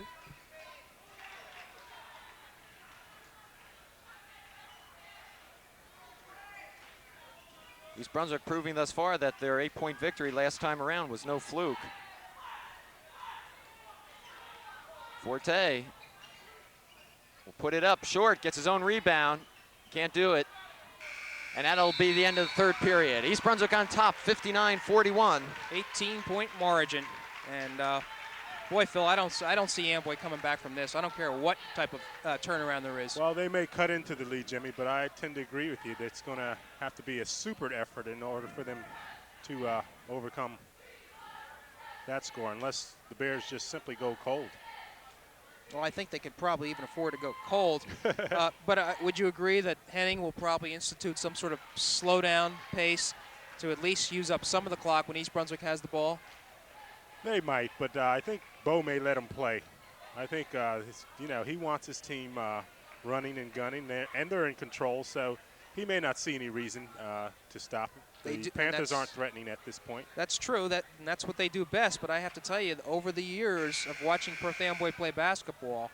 East Brunswick proving thus far that their 8-point victory last time around was no fluke. Forte will put it up short, gets his own rebound. Can't do it. And that'll be the end of the 3rd period. East Brunswick on top, 59-41. 18-point margin. And boy, Phil, I don't see Amboy coming back from this. I don't care what type of turnaround there is. Well, they may cut into the lead, Jimmy, but I tend to agree with you. It's going to have to be a super effort in order for them to overcome that score, unless the Bears just simply go cold. Well, I think they could probably even afford to go cold. But would you agree that Henning will probably institute some sort of slowdown pace to at least use up some of the clock when East Brunswick has the ball? They might, but I think Bo may let him play. I think, he wants his team running and gunning, and they're in control, so he may not see any reason to stop him. The Panthers aren't threatening at this point. That's true, and that's what they do best, but I have to tell you, over the years of watching Perth Amboy play basketball,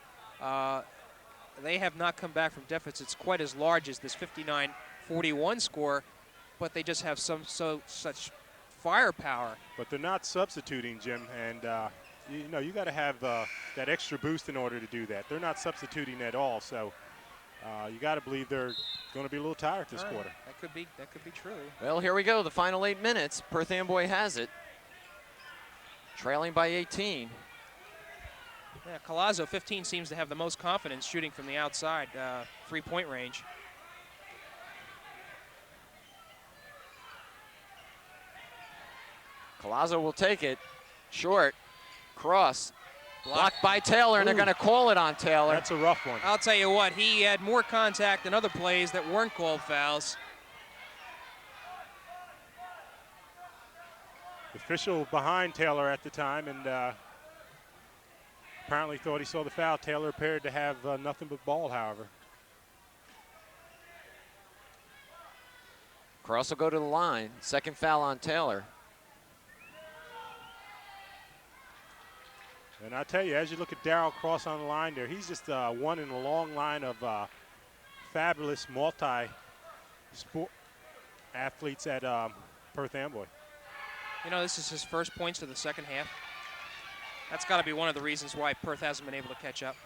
they have not come back from deficits quite as large as this 59-41 score, but they just have such firepower. But they're not substituting, Jim, and you got to have that extra boost in order to do that. They're not substituting at all, so you got to believe they're going to be a little tired this quarter. That could be true. Well, here we go, the final 8 minutes. Perth Amboy has it, trailing by 18. Yeah, Collazo, 15, seems to have the most confidence shooting from the outside, 3-point range. Collazo will take it, short, cross, blocked by Taylor, and they're going to call it on Taylor. That's a rough one. I'll tell you what, he had more contact than other plays that weren't called fouls. The official behind Taylor at the time, and apparently thought he saw the foul. Taylor appeared to have nothing but ball, however. Cross will go to the line. Second foul on Taylor. And I tell you, as you look at Darryl Cross on the line there, he's just one in a long line of fabulous multi-sport athletes at Perth Amboy. You know, this is his first points of the second half. That's got to be one of the reasons why Perth hasn't been able to catch up.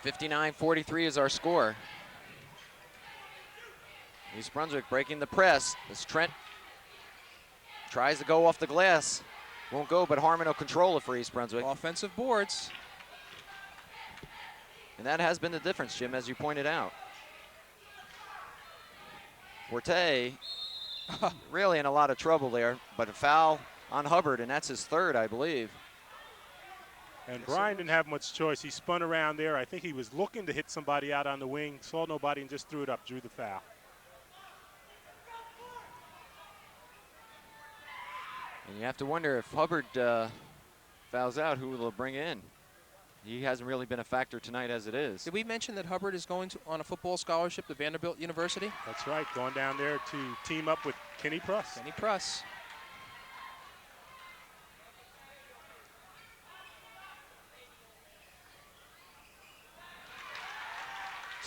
59-43 is our score. East Brunswick breaking the press as Trent tries to go off the glass. Won't go, but Harmon will control it for East Brunswick. Offensive boards. And that has been the difference, Jim, as you pointed out. Forte really in a lot of trouble there, but a foul on Hubbard, and that's his 3rd, I believe. And Brian didn't have much choice. He spun around there. I think he was looking to hit somebody out on the wing, saw nobody, and just threw it up, drew the foul. And you have to wonder if Hubbard fouls out, who will bring in? He hasn't really been a factor tonight as it is. Did we mention that Hubbard is going on a football scholarship to Vanderbilt University? That's right, going down there to team up with Kenny Pruss. Kenny Pruss.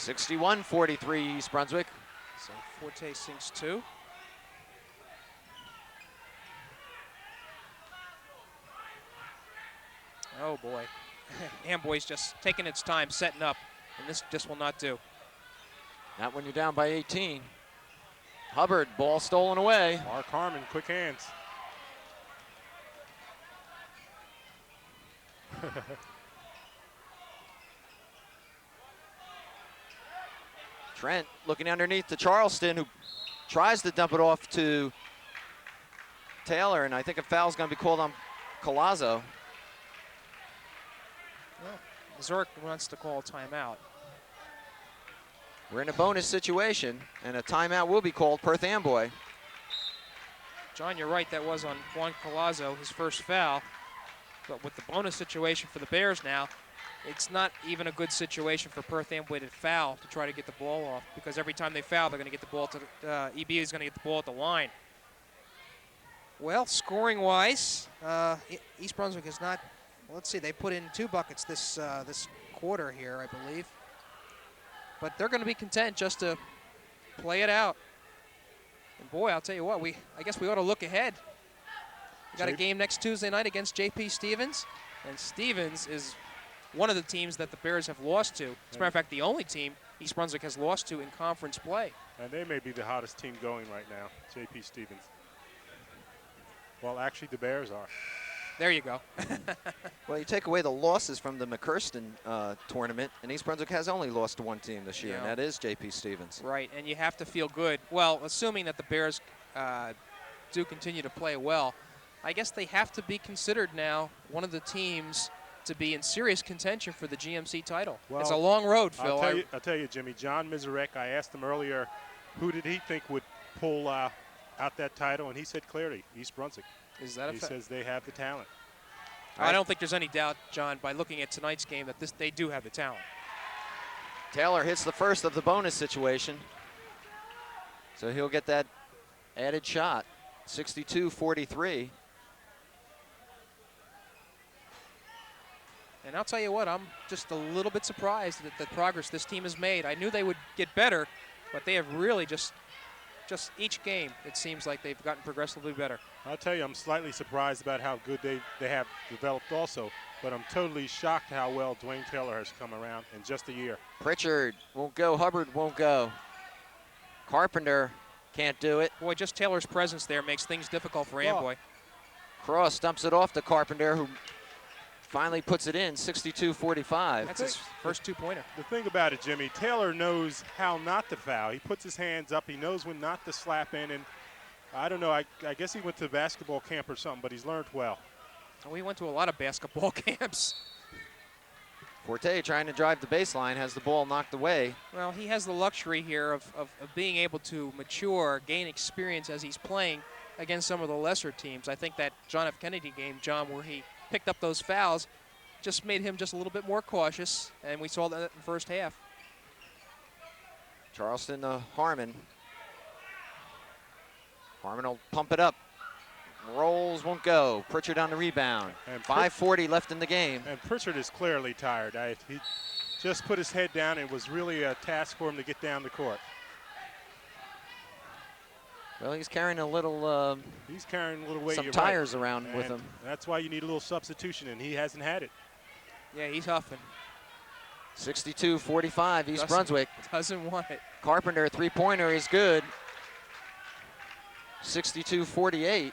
61-43 East Brunswick. So Forte sinks 2. Oh boy. Amboy's just taking its time setting up, and this just will not do. Not when you're down by 18. Hubbard, ball stolen away. Mark Harmon, quick hands. Trent looking underneath to Charleston, who tries to dump it off to Taylor, and I think a foul's going to be called on Collazo. Well, Zurich wants to call a timeout. We're in a bonus situation, and a timeout will be called. Perth Amboy. John, you're right. That was on Juan Collazo, his first foul. But with the bonus situation for the Bears now, it's not even a good situation for Perth Amboy to foul to try to get the ball off, because every time they foul, they're going to get the ball to EB is going to get the ball at the line. Well, scoring-wise, East Brunswick has not. Well, let's see. They put in 2 buckets this quarter here, I believe. But they're going to be content just to play it out. And boy, I'll tell you what, I guess we ought to look ahead. We got a game next Tuesday night against J.P. Stevens, and Stevens is one of the teams that the Bears have lost to. As a matter of fact, the only team East Brunswick has lost to in conference play. And they may be the hottest team going right now, J.P. Stevens. Well, actually, the Bears are. There you go. Well, you take away the losses from the McCurston tournament, and East Brunswick has only lost to one team this year, and that is J.P. Stevens. Right, and you have to feel good. Well, assuming that the Bears do continue to play well, I guess they have to be considered now one of the teams to be in serious contention for the GMC title. Well, it's a long road, Phil. I'll tell you, Jimmy, John Meggiolaro, I asked him earlier, who did he think would pull out that title, and he said clearly, East Brunswick. Is that he says they have the talent. I don't think there's any doubt, John, by looking at tonight's game that they do have the talent. Taylor hits the first of the bonus situation, so he'll get that added shot. 62-43. And I'll tell you what, I'm just a little bit surprised at the progress this team has made. I knew they would get better, but they have really just each game, it seems like they've gotten progressively better. I'll tell you, I'm slightly surprised about how good they have developed also, but I'm totally shocked how well Dwayne Taylor has come around in just a year. Pritchard won't go, Hubbard won't go. Carpenter can't do it. Boy, just Taylor's presence there makes things difficult for Amboy. Cross dumps it off to Carpenter, who finally puts it in, 62-45. That's his first 2-pointer. The thing about it, Jimmy, Taylor knows how not to foul. He puts his hands up. He knows when not to slap in. And I don't know, I guess he went to basketball camp or something, but he's learned well. We went to a lot of basketball camps. Forte trying to drive the baseline, has the ball knocked away. Well, he has the luxury here of being able to mature, gain experience as he's playing against some of the lesser teams. I think that John F. Kennedy game, John, where he picked up those fouls, just made him just a little bit more cautious, and we saw that in the first half. Charleston to Harmon. Harmon will pump it up. Rolls, won't go. Pritchard on the rebound. And 5:40 left in the game. And Pritchard is clearly tired. He just put his head down. It was really a task for him to get down the court. Well, he's carrying a little. He's carrying a little weight. Some tires around and with him. That's why you need a little substitution, and he hasn't had it. Yeah, he's huffing. 62-45, East Brunswick. Doesn't want it. Carpenter, three-pointer is good. 62-48.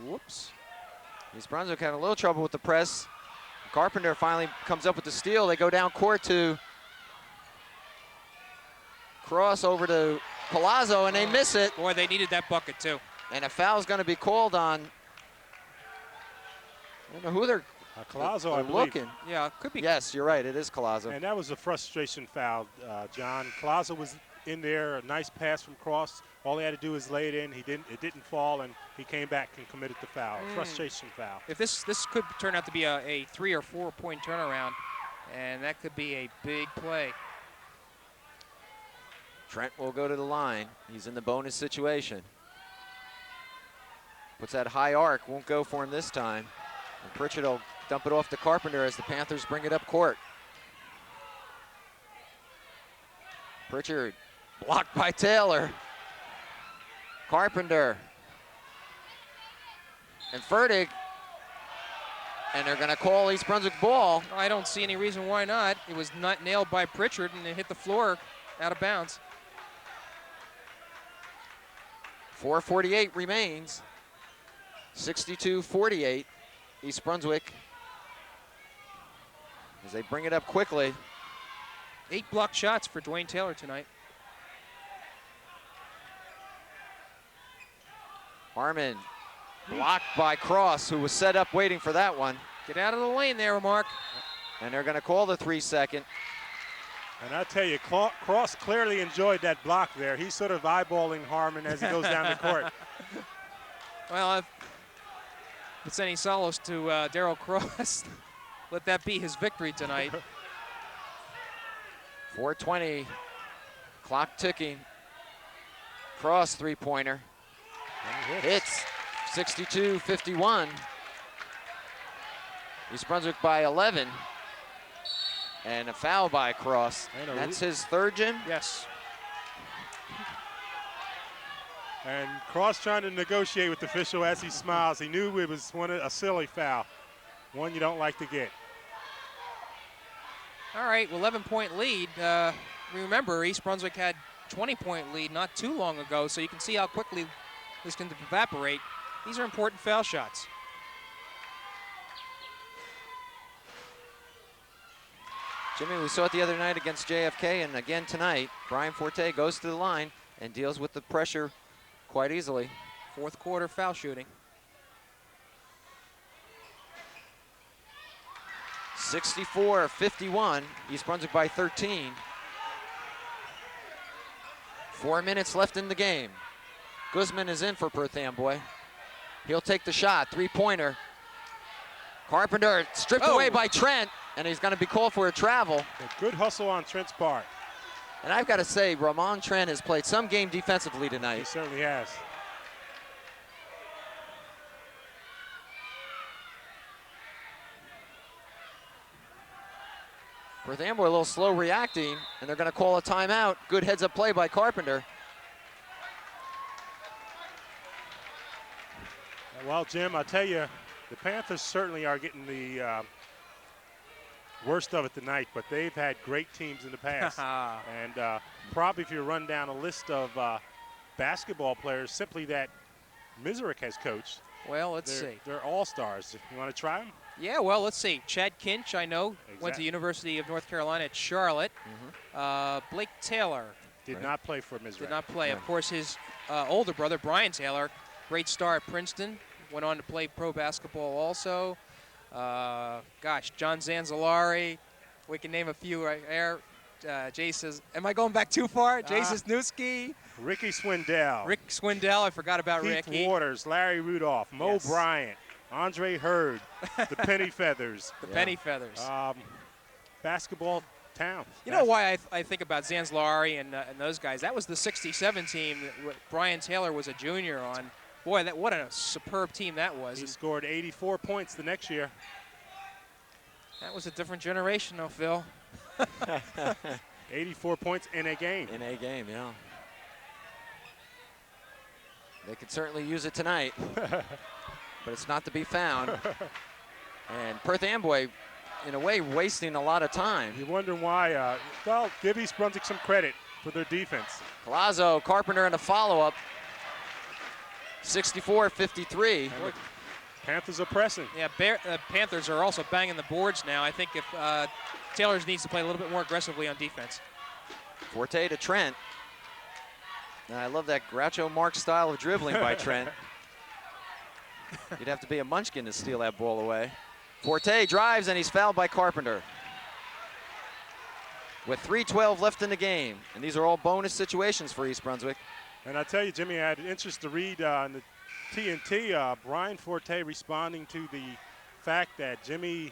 Whoops. East Brunswick had a little trouble with the press. Carpenter finally comes up with the steal. They go down court to cross over to Collazo, and they miss it. Boy, they needed that bucket, too. And a foul's going to be called on. I don't know who they're Collazo, I believe. Looking. Yeah, it could be. Yes, you're right. It is Collazo. And that was a frustration foul, John. Collazo was in there, a nice pass from Cross. All he had to do was lay it in. It didn't fall, and he came back and committed the foul. Frustration foul. If this could turn out to be a 3 or 4 point turnaround, and that could be a big play. Trent will go to the line. He's in the bonus situation. Puts that high arc, won't go for him this time. And Pritchard will dump it off to Carpenter as the Panthers bring it up court. Pritchard blocked by Taylor. Carpenter. And Fertig. And they're going to call East Brunswick ball. I don't see any reason why not. It was not nailed by Pritchard and it hit the floor out of bounds. 4:48 remains. 62-48. East Brunswick as they bring it up quickly. 8 blocked shots for Dwayne Taylor tonight. Harmon blocked by Cross, who was set up waiting for that one. Get out of the lane there, Mark. And they're going to call the 3-second. And I tell you, Cross clearly enjoyed that block there. He's sort of eyeballing Harmon as he goes down the court. Well, if it's any solace to Daryl Cross, let that be his victory tonight. 4:20, clock ticking. Cross three-pointer. Hits 62-51. East Brunswick by 11. And a foul by Cross. That's his third, Jim? Yes. And Cross trying to negotiate with the official as he smiles. He knew it was a silly foul, one you don't like to get. All right, 11-point lead. Remember, East Brunswick had 20-point lead not too long ago, so you can see how quickly this can evaporate. These are important foul shots. Jimmy, we saw it the other night against JFK, and again tonight, Brian Forte goes to the line and deals with the pressure quite easily. Fourth quarter foul shooting. 64-51, East Brunswick by 13. 4 minutes left in the game. Guzman is in for Perth Amboy. He'll take the shot, three-pointer. Carpenter stripped away by Trent, and he's going to be called for a travel. A good hustle on Trent's part. And I've got to say, Ramon Trent has played some game defensively tonight. He certainly has. Perth Amboy a little slow reacting, and they're going to call a timeout. Good heads-up play by Carpenter. Well, Jim, I tell you, the Panthers certainly are getting the worst of it tonight, but they've had great teams in the past. And probably if you run down a list of basketball players simply that Miserick has coached. Well, let's see. They're all-stars. You want to try them? Yeah, well, let's see. Chad Kinch, I know, went to the University of North Carolina at Charlotte. Blake Taylor. Did not play for Miserick. Did not play. Of course, his older brother, Brian Taylor, great star at Princeton. Went on to play pro basketball also. Gosh, John Zanzalari. We can name a few right there. Jay says, am I going back too far? Jay Cisnewski. Ricky Swindell. Rick Swindell, I forgot about Keith Ricky. Waters, Larry Rudolph, Mo Bryant, Andre Hurd, the Penny Feathers. The Penny Feathers. Basketball town. You know why I think about Zanzalari and those guys? That was the '67 team that Brian Taylor was a junior on. Boy, what a superb team that was. He scored 84 points the next year. That was a different generation, though, Phil. 84 points in a game. In a game, yeah. They could certainly use it tonight, but it's not to be found. And Perth Amboy, in a way, wasting a lot of time. You wonder why. Well, give East Brunswick some credit for their defense. Palazzo, Carpenter in a follow-up. 64-53. Panthers are pressing. Yeah, Panthers are also banging the boards now. I think if Taylor's needs to play a little bit more aggressively on defense. Forte to Trent. Now, I love that Groucho Marx style of dribbling by Trent. You'd have to be a munchkin to steal that ball away. Forte drives, and he's fouled by Carpenter. With 3:12 left in the game, and these are all bonus situations for East Brunswick. And I tell you, Jimmy, I had interest to read in the TNT, Brian Forte responding to the fact that Jimmy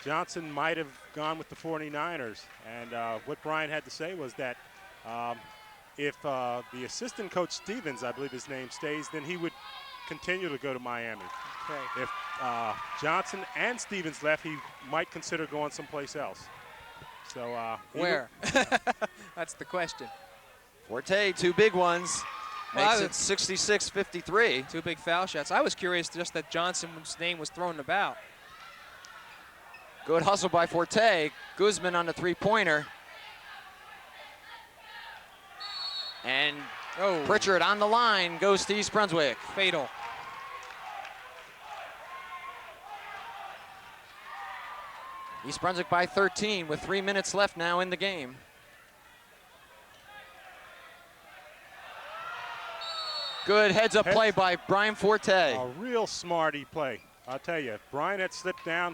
Johnson might have gone with the 49ers. And what Brian had to say was that if the assistant coach Stevens, I believe his name, stays, then he would continue to go to Miami. Okay. If Johnson and Stevens left, he might consider going someplace else. So Where? That's the question. Forte, 2 big ones. Well, Makes it 66-53. 2 big foul shots. I was curious just that Johnson's name was thrown about. Good hustle by Forte. Guzman on the 3-pointer. And Pritchard on the line goes to East Brunswick. Fatal. East Brunswick by 13 with 3 minutes left now in the game. Good heads-up play by Brian Forte. A real smarty play. I'll tell you, Brian had slipped down,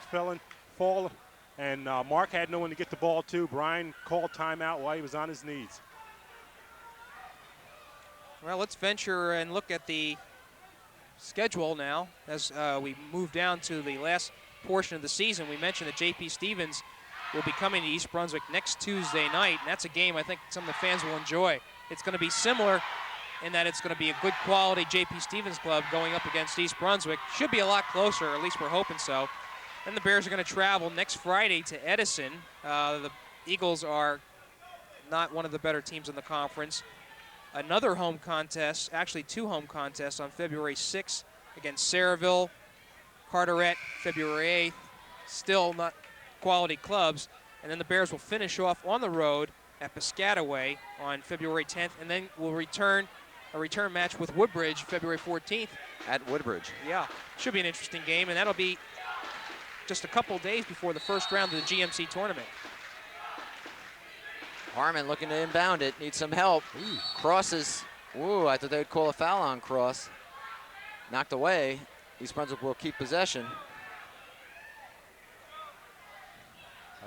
fall, and Mark had no one to get the ball to. Brian called timeout while he was on his knees. Well, let's venture and look at the schedule now as we move down to the last portion of the season. We mentioned that J.P. Stevens will be coming to East Brunswick next Tuesday night, and that's a game I think some of the fans will enjoy. It's going to be similar in that it's going to be a good quality J.P. Stevens club going up against East Brunswick. Should be a lot closer, or at least we're hoping so. Then the Bears are going to travel next Friday to Edison. The Eagles are not one of the better teams in the conference. Another home contest, actually 2 home contests on February 6th against Saraville, Carteret, February 8th. Still not quality clubs. And then the Bears will finish off on the road at Piscataway on February 10th, and then we'll return a return match with Woodbridge February 14th. At Woodbridge. Yeah, should be an interesting game, and that'll be just a couple days before the first round of the GMC tournament. Harmon looking to inbound it, needs some help. Crosses. Ooh, I thought they would call a foul on Cross. Knocked away. East Brunswick will keep possession.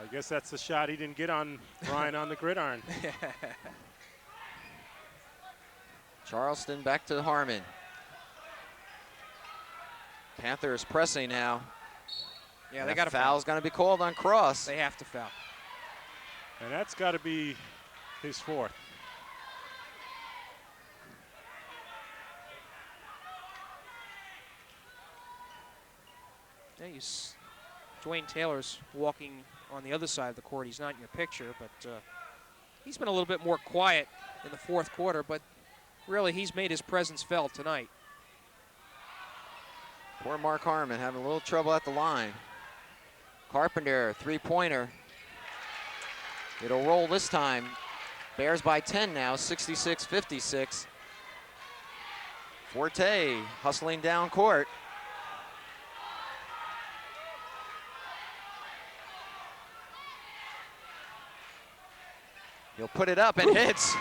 I guess that's the shot he didn't get on Brian on the gridiron. Charleston back to Harmon. Panthers pressing now. Yeah, they got a foul's going to be called on Cross. They have to foul. And that's got to be his 4th. Yeah, Dwayne Taylor's walking on the other side of the court. He's not in your picture, but he's been a little bit more quiet in the 4th quarter, but really he's made his presence felt tonight. Poor Mark Harmon having a little trouble at the line. Carpenter, 3-pointer. It'll roll this time. Bears by 10 now, 66-56. Forte hustling down court. He'll put it up and hits.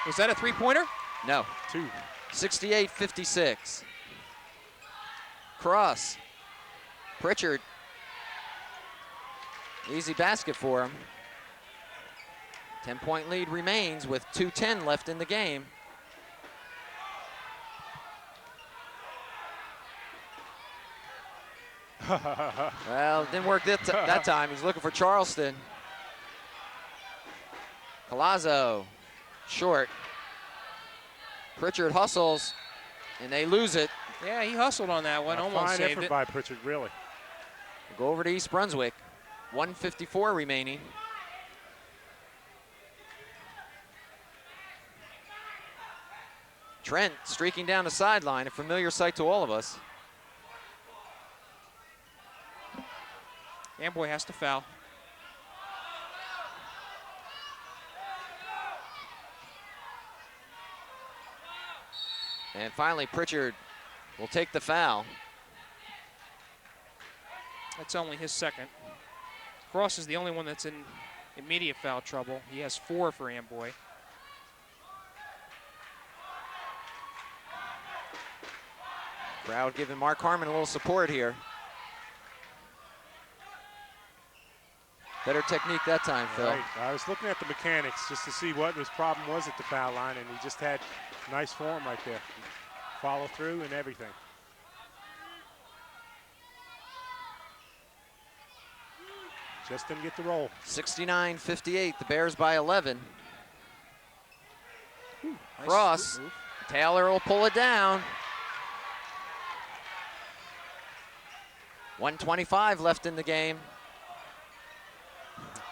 Was that a 3-pointer? No. 2. 68-56. Cross. Pritchard. Easy basket for him. 10-point lead remains with 2:10 left in the game. Well, it didn't work that time. He's looking for Charleston. Collazo, short. Pritchard hustles, and they lose it. Yeah, he hustled on that one, almost fine saved effort it. by Pritchard, really. We'll go over to East Brunswick. 1:54 remaining. Trent streaking down the sideline, a familiar sight to all of us. Amboy has to foul. And finally, Pritchard will take the foul. That's only his 2nd. Cross is the only one that's in immediate foul trouble. He has 4 for Amboy. Crowd giving Mark Harmon a little support here. Better technique that time, Phil. Right. I was looking at the mechanics just to see what his problem was at the foul line, and he just had nice form right there. Follow through and everything. Just didn't get the roll. 69-58, the Bears by 11. Nice Cross. move. Taylor will pull it down. 1:25 left in the game.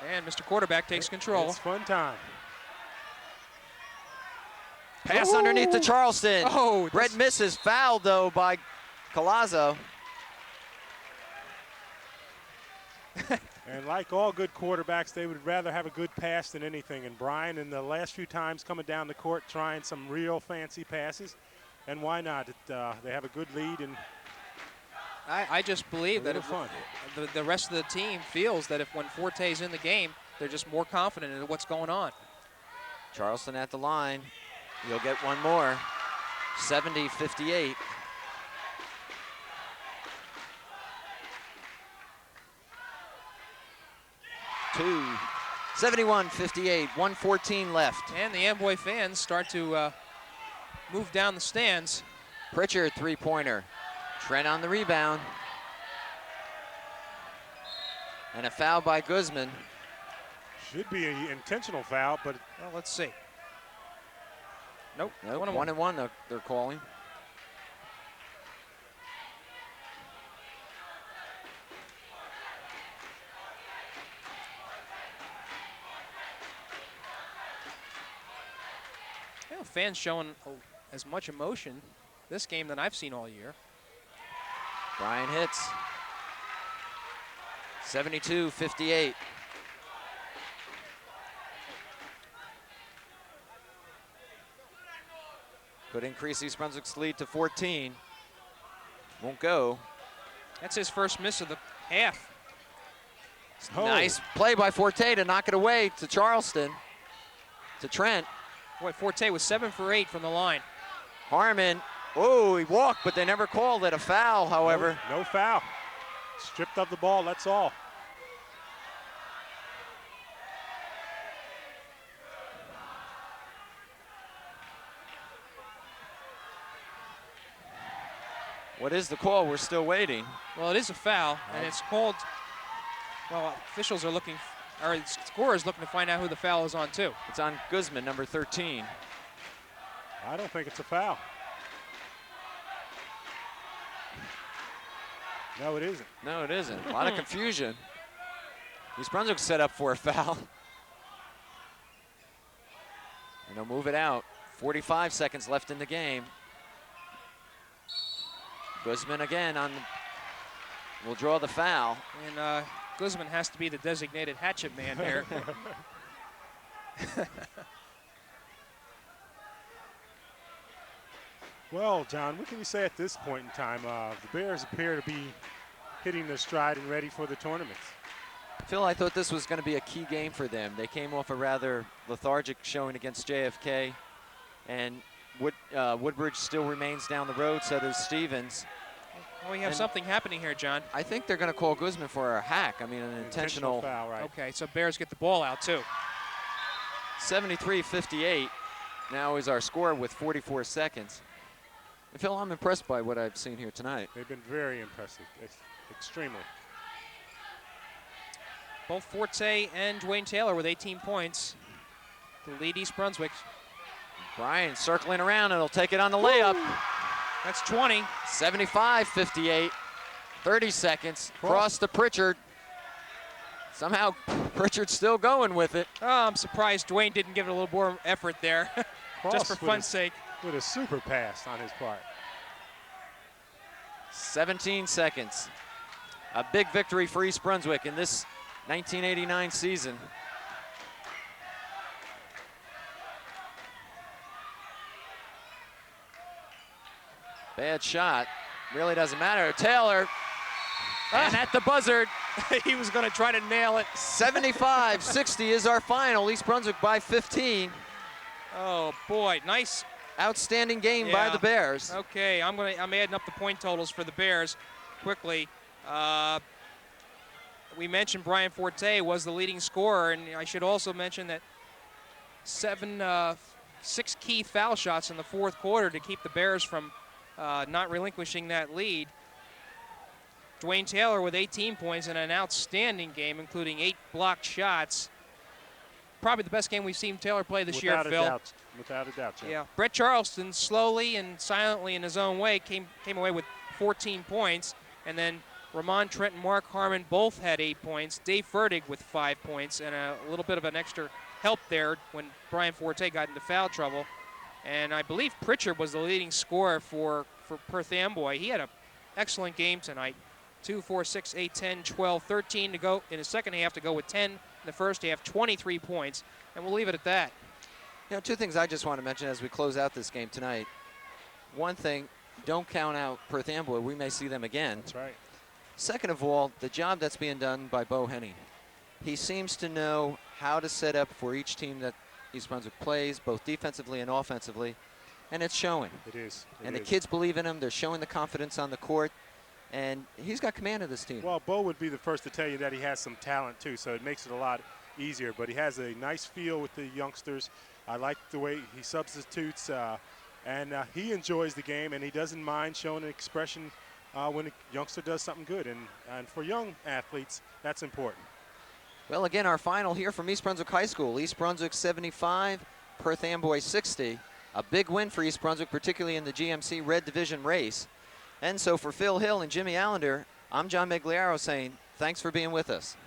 And Mr. Quarterback takes control. It's fun time. Pass underneath to Charleston. Oh, Brett misses. Fouled, though, by Colazzo. And like all good quarterbacks, they would rather have a good pass than anything. And Brian, in the last few times coming down the court, trying some real fancy passes. And why not? They have a good lead. And I just believe that fun. the rest of the team feels that if when Forte's in the game, they're just more confident in what's going on. Charleston at the line. You'll get one more. 70-58. Two. 71-58. 1:14 left. And the Amboy fans start to move down the stands. Pritchard, three-pointer. Trent on the rebound. And a foul by Guzman. Should be an intentional foul, but Well, let's see. Nope. Nope, 1 and 1 and 1 they're calling. Yeah, fans showing as much emotion this game than I've seen all year. Brian hits. 72-58. Could increase East Brunswick's lead to 14. Won't go. That's his first miss of the half. Oh. Nice play by Forte to knock it away to Charleston. To Trent. Boy, Forte was 7 for 8 from the line. Harmon. Oh, he walked, but they never called it a foul, however. no foul. Stripped of the ball, that's all. What is the call? We're still waiting. Well, it is a foul, and it's called. Well, officials are looking, or the scorer is looking to find out who the foul is on too. It's on Guzman, number 13. I don't think it's a foul. No, it isn't. No, it isn't. A lot of confusion. East Brunswick set up for a foul. And they'll move it out. 45 seconds left in the game. Guzman again will draw the foul. And Guzman has to be the designated hatchet man here. Well, John, what can we say at this point in time? The Bears appear to be hitting their stride and ready for the tournament. Phil, I thought this was going to be a key game for them. They came off a rather lethargic showing against JFK, and Woodbridge still remains down the road, so does Stevens. Well, we have something happening here, John. I think they're going to call Guzman for a hack. I mean, an intentional foul, right? Okay, so Bears get the ball out too. 73-58 now is our score with 44 seconds. And Phil, I'm impressed by what I've seen here tonight. They've been very impressive, extremely. Both Forte and Dwayne Taylor with 18 points to lead East Brunswick. Brian circling around, and he'll take it on the layup. That's 20. 75-58, 30 seconds. Cross to Pritchard. Somehow Pritchard's still going with it. Oh, I'm surprised Dwayne didn't give it a little more effort there, just for fun's sake. With a super pass on his part. 17 seconds. A big victory for East Brunswick in this 1989 season. Bad shot. Really doesn't matter. Taylor. And at the buzzer. He was going to try to nail it. 75-60 is our final. East Brunswick by 15. Oh boy, nice. Outstanding game by the Bears. Okay, I'm adding up the point totals for the Bears quickly. We mentioned Brian Forte was the leading scorer, and I should also mention that 6 key foul shots in the fourth quarter to keep the Bears from not relinquishing that lead. Dwayne Taylor with 18 points and an outstanding game, including 8 blocked shots. Probably the best game we've seen Taylor play this year, Phil. Without a doubt, Jeff. Yeah, Brett Charleston slowly and silently in his own way came away with 14 points, and then Ramon Trent and Mark Harmon both had 8 points. Dave Fertig with 5 points and a little bit of an extra help there when Brian Forte got into foul trouble. And I believe Pritchard was the leading scorer for Perth Amboy. He had an excellent game tonight. 2, 4, 6, 8, 10, 12, 13 to go in the second half to go with 10 in the first half, 23 points. And we'll leave it at that. You know, two things I just want to mention as we close out this game tonight. One thing, don't count out Perth Amboy. We may see them again. That's right. Second of all, the job that's being done by Bo Henning. He seems to know how to set up for each team that East Brunswick plays, both defensively and offensively, and it's showing. It is. And the kids believe in him. They're showing the confidence on the court, and he's got command of this team. Well, Bo would be the first to tell you that he has some talent, too, so it makes it a lot easier. But he has a nice feel with the youngsters. I like the way he substitutes, and he enjoys the game, and he doesn't mind showing an expression when a youngster does something good. And for young athletes, that's important. Well, again, our final here from East Brunswick High School. East Brunswick 75, Perth Amboy 60. A big win for East Brunswick, particularly in the GMC Red Division race. And so for Phil Hill and Jimmy Allender, I'm John Meggiolaro saying thanks for being with us.